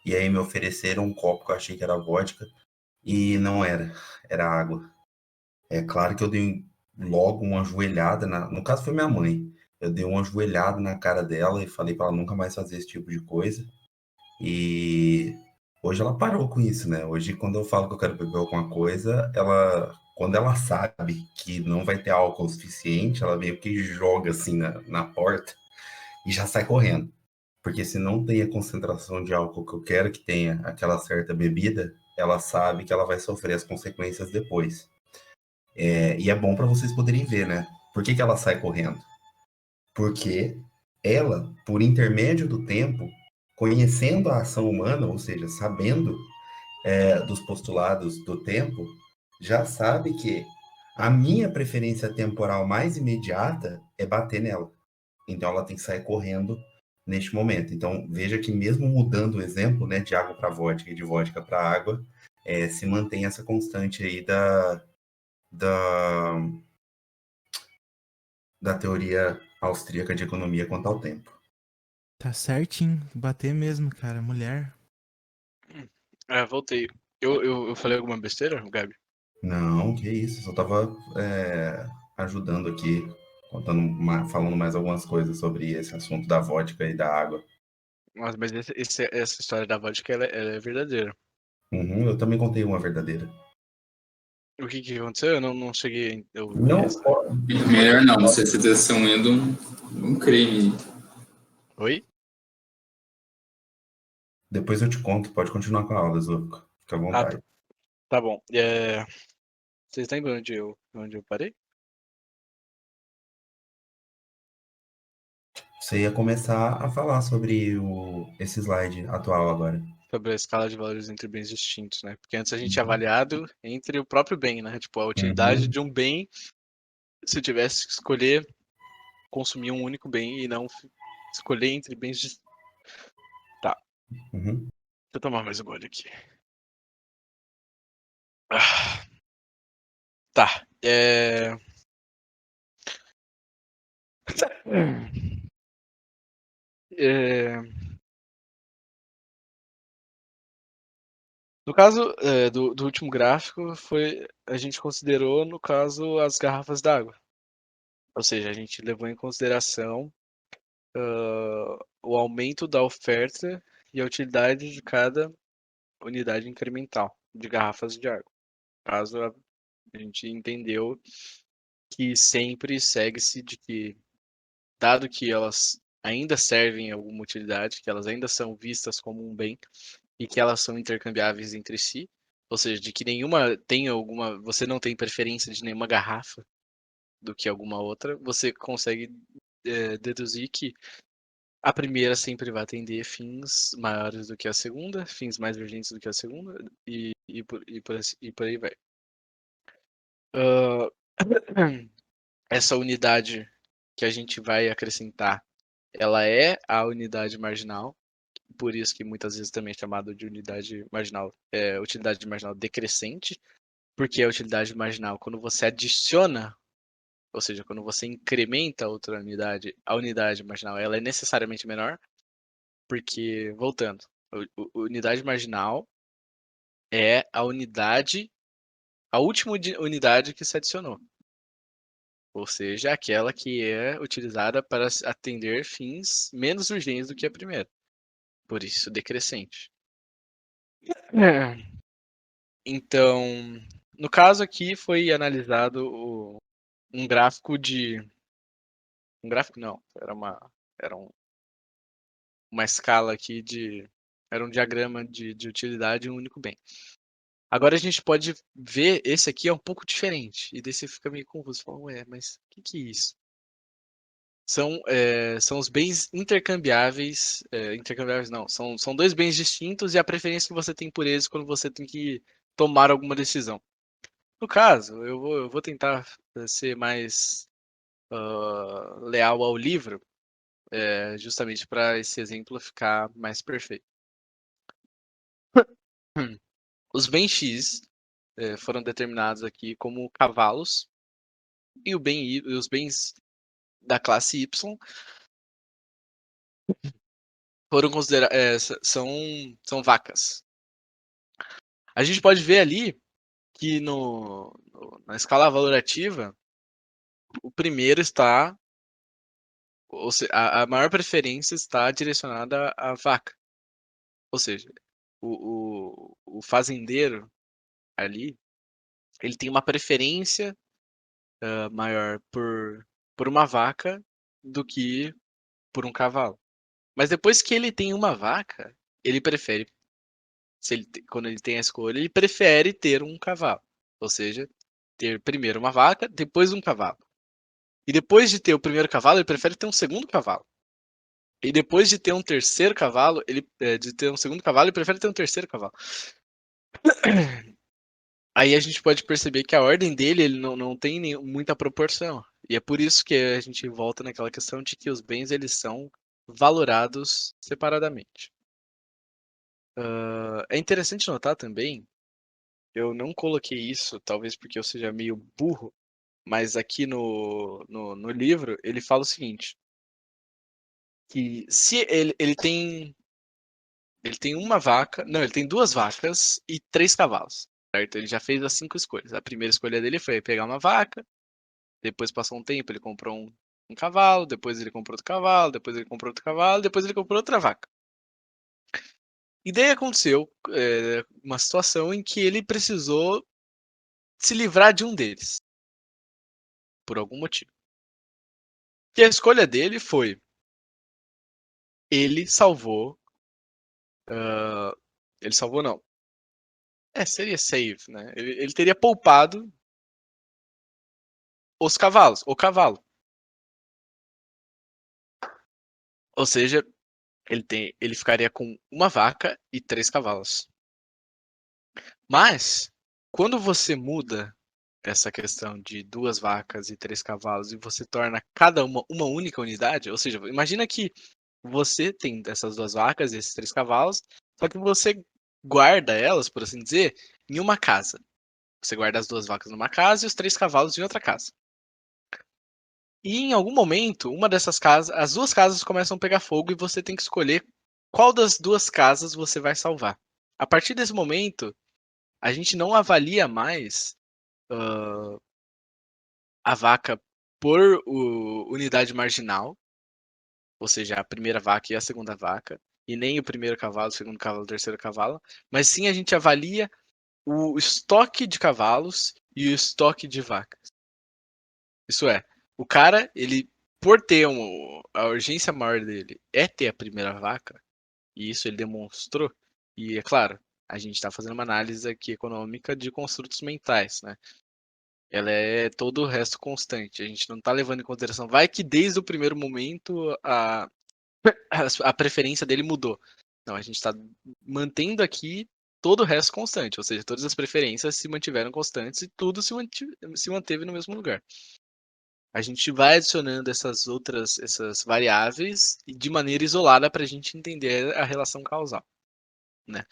A: e aí me ofereceram um copo que eu achei que era vodka e não era água. É claro que eu dei logo uma ajoelhada, no caso foi minha mãe, eu dei uma ajoelhada na cara dela e falei para ela nunca mais fazer esse tipo de coisa. E hoje ela parou com isso, né? Hoje, quando eu falo que eu quero beber alguma coisa, quando ela sabe que não vai ter álcool o suficiente, ela meio que joga assim na porta e já sai correndo. Porque se não tem a concentração de álcool que eu quero que tenha aquela certa bebida, ela sabe que ela vai sofrer as consequências depois. E é bom para vocês poderem ver, né? Por que ela sai correndo? Porque ela, por intermédio do tempo, conhecendo a ação humana, ou seja, sabendo dos postulados do tempo, já sabe que a minha preferência temporal mais imediata é bater nela. Então ela tem que sair correndo neste momento. Então, veja que mesmo mudando o exemplo, né, de água para vodka e de vodka para água, se mantém essa constante aí da, da teoria austríaca de economia quanto ao tempo.
E: Tá certinho. Bater mesmo, cara. Mulher.
D: Voltei. Eu falei alguma besteira, Gabi?
A: Não, que isso, só estava ajudando aqui, falando mais algumas coisas sobre esse assunto da vodka e da água.
D: Mas essa história da vodka, ela é verdadeira.
A: Uhum, eu também contei uma verdadeira.
D: O que aconteceu? Eu não cheguei a ouvir
A: Não,
D: essa.
F: Melhor não, vocês estão indo um crime.
D: Oi?
A: depois eu te conto, pode continuar com a aula, Zuko. Fica à vontade.
D: Tá bom. Vocês lembram onde eu parei?
A: Você ia começar a falar sobre esse slide atual agora.
D: Sobre a escala de valores entre bens distintos, né? Porque antes a gente tinha avaliado entre o próprio bem, né? Tipo, a utilidade de um bem, se eu tivesse que escolher consumir um único bem e não escolher entre bens distintos. Tá.
A: Uhum.
D: Deixa eu tomar mais um gole aqui. Tá. No caso do último gráfico, a gente considerou, no caso, as garrafas d'água. Ou seja, a gente levou em consideração o aumento da oferta e a utilidade de cada unidade incremental de garrafas de água. No caso, a gente entendeu que sempre segue-se de que, dado que elas ainda servem alguma utilidade, que elas ainda são vistas como um bem e que elas são intercambiáveis entre si, ou seja, de que nenhuma tem alguma, você não tem preferência de nenhuma garrafa do que alguma outra, você consegue deduzir que a primeira sempre vai atender fins maiores do que a segunda, fins mais urgentes do que a segunda, e por aí vai. Essa unidade que a gente vai acrescentar, ela é a unidade marginal, por isso que muitas vezes também é chamado de unidade marginal, utilidade marginal decrescente, porque a utilidade marginal, quando você adiciona, ou seja, quando você incrementa outra unidade, a unidade marginal ela é necessariamente menor, porque, voltando, a unidade marginal é a última unidade que se adicionou. Ou seja, aquela que é utilizada para atender fins menos urgentes do que a primeira. Por isso, decrescente. Então, no caso aqui foi analisado um gráfico de... Um gráfico não, era uma escala aqui de... Era um diagrama de utilidade de um único bem. Agora a gente pode ver, esse aqui é um pouco diferente. E daí você fica meio confuso. Fala, ué, mas o que é isso? São os bens intercambiáveis. Intercambiáveis não, são dois bens distintos e a preferência que você tem por eles quando você tem que tomar alguma decisão. No caso, eu vou tentar ser mais leal ao livro, justamente para esse exemplo ficar mais perfeito. Os bens X foram determinados aqui como cavalos e os bens da classe Y foram considerados são vacas. A gente pode ver ali que na escala valorativa o primeiro está, ou seja, a maior preferência está direcionada à vaca. Ou seja, o fazendeiro ali ele tem uma preferência maior por uma vaca do que por um cavalo. Mas depois que ele tem uma vaca, ele prefere, quando ele tem a escolha, ele prefere ter um cavalo. Ou seja, ter primeiro uma vaca, depois um cavalo. E depois de ter o primeiro cavalo, ele prefere ter um segundo cavalo. E depois de ter um terceiro cavalo, de ter um segundo cavalo, ele prefere ter um terceiro cavalo. Aí a gente pode perceber que a ordem dele ele não tem muita proporção. E é por isso que a gente volta naquela questão de que os bens eles são valorados separadamente. É interessante notar também, eu não coloquei isso, talvez porque eu seja meio burro, mas aqui no livro ele fala o seguinte, que se ele tem uma vaca, não, ele tem 2 vacas e 3 cavalos, certo? Ele já fez as 5 escolhas. A primeira escolha dele foi pegar uma vaca, depois passou um tempo, ele comprou um cavalo, depois ele comprou outro cavalo, depois ele comprou outro cavalo, depois ele comprou outra vaca. E daí aconteceu uma situação em que ele precisou se livrar de um deles, por algum motivo. E a escolha dele foi, ele salvou, ele salvou não, seria save, né? Ele teria poupado os cavalos, o cavalo. Ou seja, ele ficaria com uma vaca e 3 cavalos. Mas, quando você muda essa questão de 2 vacas e 3 cavalos e você torna cada uma única unidade, ou seja, imagina que você tem essas 2 vacas e esses 3 cavalos, só que você guarda elas, por assim dizer, em uma casa. Você guarda as 2 vacas numa casa e os 3 cavalos em outra casa. E em algum momento, uma dessas casas, as 2 casas começam a pegar fogo e você tem que escolher qual das 2 casas você vai salvar. A partir desse momento, a gente não avalia mais a vaca por unidade marginal, ou seja, a primeira vaca e a segunda vaca, e nem o primeiro cavalo, o segundo cavalo, o terceiro cavalo, mas sim a gente avalia o estoque de cavalos e o estoque de vacas. Isso é, o cara, ele, por ter a urgência maior dele é ter a primeira vaca, e isso ele demonstrou, e é claro, a gente está fazendo uma análise aqui econômica de construtos mentais, né? Ela é todo o resto constante. A gente não está levando em consideração. Vai que desde o primeiro momento a preferência dele mudou. Não, a gente está mantendo aqui todo o resto constante. Ou seja, todas as preferências se mantiveram constantes e tudo se manteve no mesmo lugar. A gente vai adicionando essas variáveis de maneira isolada para a gente entender a relação causal, né?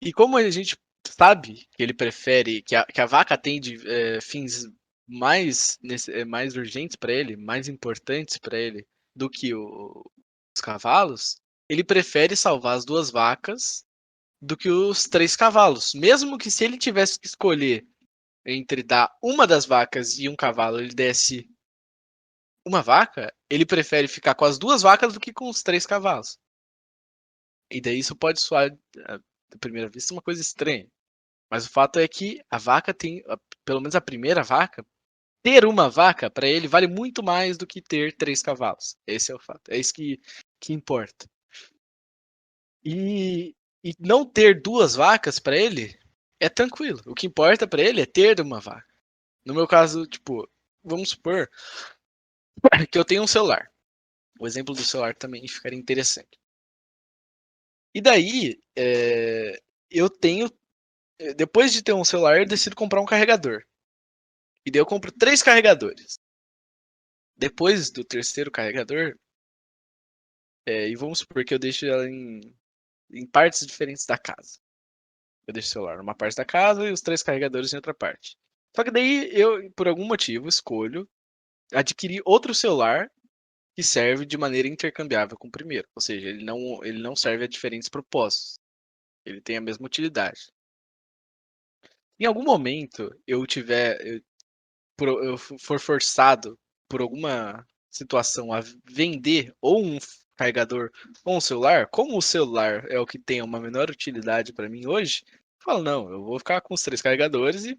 D: E como a gente sabe que ele prefere, que a vaca atende fins mais urgentes para ele, mais importantes para ele do que os cavalos, ele prefere salvar as 2 vacas do que os 3 cavalos. Mesmo que se ele tivesse que escolher entre dar uma das vacas e um cavalo, ele desse uma vaca, ele prefere ficar com as 2 vacas do que com os 3 cavalos. E daí isso pode soar, à primeira vista, uma coisa estranha. Mas o fato é que a vaca tem, pelo menos a primeira vaca, ter uma vaca para ele vale muito mais do que ter 3 cavalos. Esse é o fato. É isso que importa. E não ter 2 vacas para ele é tranquilo. O que importa para ele é ter uma vaca. No meu caso, tipo, vamos supor que eu tenho um celular. O exemplo do celular também ficaria interessante. E daí, eu tenho, depois de ter um celular, eu decido comprar um carregador. E daí eu compro 3 carregadores. Depois do terceiro carregador, e vamos supor que eu deixo ela em partes diferentes da casa. Eu deixo o celular numa parte da casa e os 3 carregadores em outra parte. Só que daí eu, por algum motivo, escolho adquirir outro celular que serve de maneira intercambiável com o primeiro. Ou seja, ele não serve a diferentes propósitos. Ele tem a mesma utilidade. Em algum momento eu for forçado por alguma situação a vender ou um carregador ou um celular, como o celular é o que tem uma menor utilidade para mim hoje, eu falo, não, eu vou ficar com os 3 carregadores e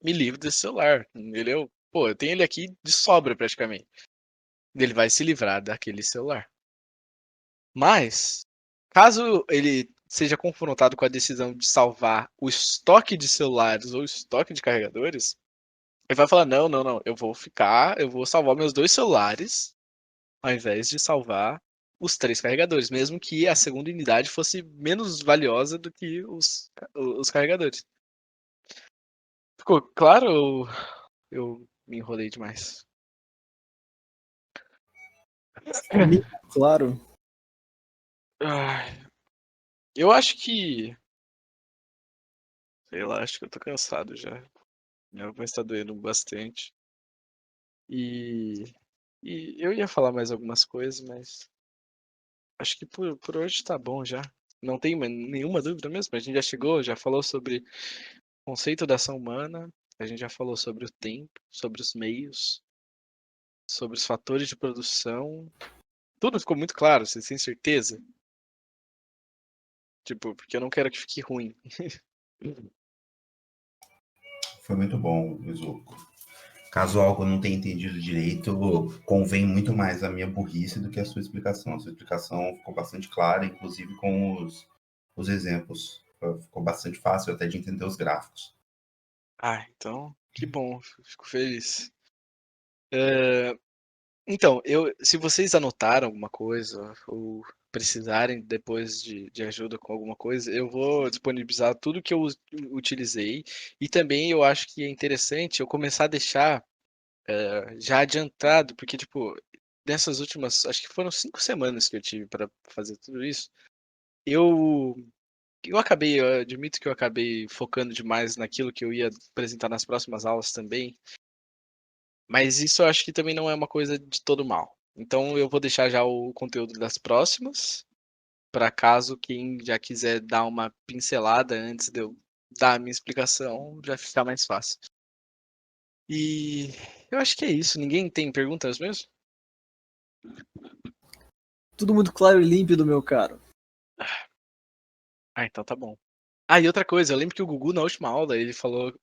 D: me livro desse celular. Eu tenho ele aqui de sobra praticamente. Ele vai se livrar daquele celular. Mas, caso ele seja confrontado com a decisão de salvar o estoque de celulares ou o estoque de carregadores, ele vai falar, não, eu vou salvar meus 2 celulares, ao invés de salvar os 3 carregadores, mesmo que a segunda unidade fosse menos valiosa do que os carregadores. Ficou claro ou eu me enrolei demais?
C: Claro.
D: Ai, eu acho que. Sei lá, acho que eu tô cansado já. Minha voz tá doendo bastante. E. E eu ia falar mais algumas coisas, mas. Acho que por hoje tá bom já. Não tem nenhuma dúvida mesmo. A gente já chegou, já falou sobre o conceito da ação humana, a gente já falou sobre o tempo, sobre os meios, sobre os fatores de produção. Tudo ficou muito claro, vocês têm certeza? Tipo, porque eu não quero que fique ruim.
A: Foi muito bom, Izuko. Caso algo eu não tenha entendido direito, convém muito mais a minha burrice do que a sua explicação. A sua explicação ficou bastante clara, inclusive com os exemplos. Ficou bastante fácil até de entender os gráficos.
D: Ah, então, que bom, fico feliz. É, então, se vocês anotaram alguma coisa ou precisarem depois de ajuda com alguma coisa, eu vou disponibilizar tudo que eu utilizei. E também eu acho que é interessante eu começar a deixar já adiantado, porque, tipo, nessas últimas, acho que foram 5 semanas que eu tive para fazer tudo isso, eu, eu admito que eu acabei focando demais naquilo que eu ia apresentar nas próximas aulas também, mas isso eu acho que também não é uma coisa de todo mal. Então eu vou deixar já o conteúdo das próximas, para caso quem já quiser dar uma pincelada antes de eu dar a minha explicação, já ficar mais fácil. E eu acho que é isso. Ninguém tem perguntas mesmo?
C: Tudo muito claro e límpido, meu caro.
D: Ah, então tá bom. Ah, e outra coisa, eu lembro que o Gugu, na última aula, ele falou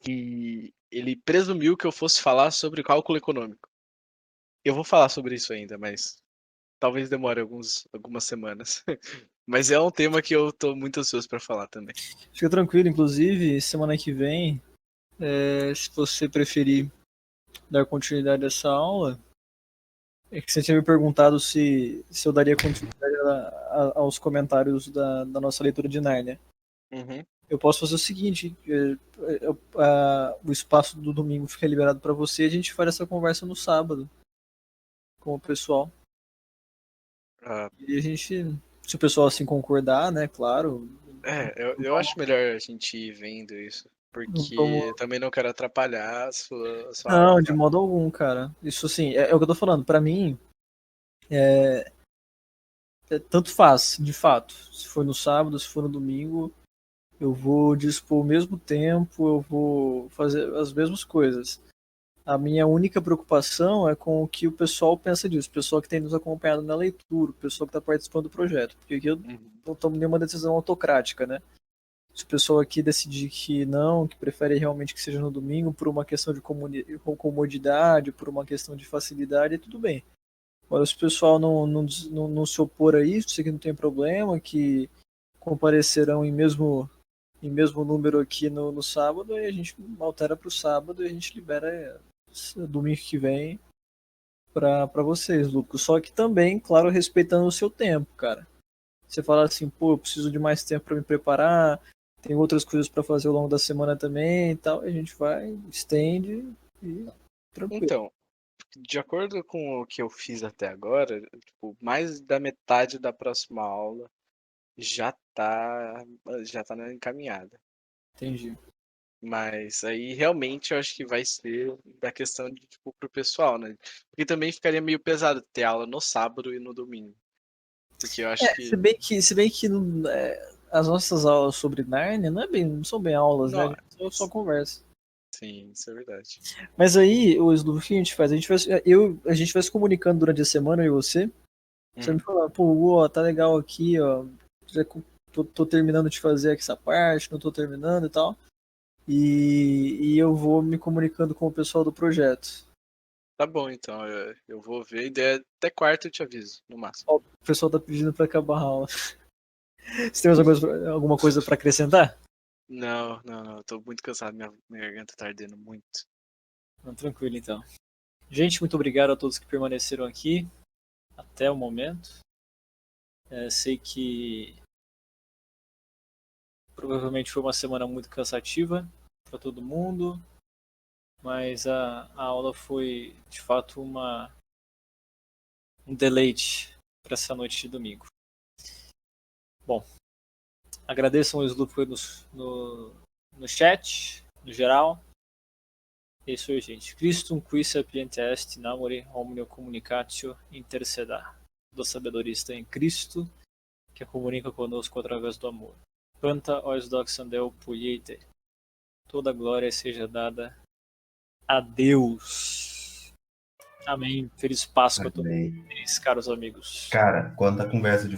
D: que ele presumiu que eu fosse falar sobre cálculo econômico. Eu vou falar sobre isso ainda, mas talvez demore algumas semanas. Mas é um tema que eu tô muito ansioso pra falar também.
C: Fica tranquilo, inclusive, semana que vem, se você preferir dar continuidade a essa aula, é que você tinha me perguntado se eu daria continuidade aos comentários da nossa leitura de Nárnia.
D: Uhum.
C: Eu posso fazer o seguinte, o espaço do domingo fica liberado para você e a gente faz essa conversa no sábado com o pessoal.
D: Ah,
C: E a gente, se o pessoal assim concordar, né, claro.
D: eu acho melhor a gente ir vendo isso. Porque também não quero atrapalhar a sua aula,
C: Não, de
D: tá?
C: modo algum, cara. Isso assim, é o que eu tô falando. Pra mim, tanto faz, de fato. Se for no sábado, se for no domingo, eu vou dispor o mesmo tempo, eu vou fazer as mesmas coisas. A minha única preocupação é com o que o pessoal pensa disso, o pessoal que tem nos acompanhado na leitura, o pessoal que está participando do projeto. Porque aqui eu
D: Uhum.
C: não tomo nenhuma decisão autocrática, né? Se o pessoal aqui decidir que não, que prefere realmente que seja no domingo por uma questão de comodidade, por uma questão de facilidade, tudo bem. Agora, se o pessoal não se opor a isso que não tem problema, que comparecerão em mesmo número aqui no sábado, aí a gente altera para o sábado e a gente libera domingo que vem para vocês, Lucas. Só que também, claro, respeitando o seu tempo, cara. Você fala assim, pô, eu preciso de mais tempo para me preparar, tem outras coisas para fazer ao longo da semana também e tal, a gente vai, estende e tranquilo.
D: Então, de acordo com o que eu fiz até agora, tipo, mais da metade da próxima aula já tá, já tá na encaminhada.
C: Entendi.
D: Mas aí realmente eu acho que vai ser da questão de, tipo, pro pessoal, né? Porque também ficaria meio pesado ter aula no sábado e no domingo. Porque eu acho
C: Se
D: que.
C: bem que as nossas aulas sobre Narnia não são bem aulas, né?
D: Não,
C: Só conversa.
D: sim, isso é verdade.
C: Mas aí, o Slu, o que a gente faz? A gente vai se comunicando durante a semana, eu e você. Você me
D: Uhum.
C: fala, pô, ó, tá legal aqui, ó. Tô terminando de fazer aqui essa parte, não tô terminando e tal. E eu vou me comunicando com o pessoal do projeto.
D: Tá bom, então. Eu vou ver. Até quarta eu te aviso, no máximo.
C: Ó, o pessoal tá pedindo pra acabar a aula. Você tem mais alguma coisa pra acrescentar?
D: Não, não, não. Eu tô muito cansado. Minha garganta tá ardendo muito.
C: Não, tranquilo, então. Gente, muito obrigado a todos que permaneceram aqui até o momento. Sei que provavelmente foi uma semana muito cansativa para todo mundo, mas a aula foi de fato um deleite para essa noite de domingo. Bom, agradeçam o Sloop no chat, no geral. É isso aí, gente. Christum qui sapiente est namore omnio communicatio interceda. Toda sabedoria está em Cristo, que comunica conosco através do amor. Canta ois doxandel puiete. Toda glória seja dada a Deus. Amém. Feliz Páscoa a todos
A: Amém.
C: vocês, caros amigos.
A: Cara, quanta conversa de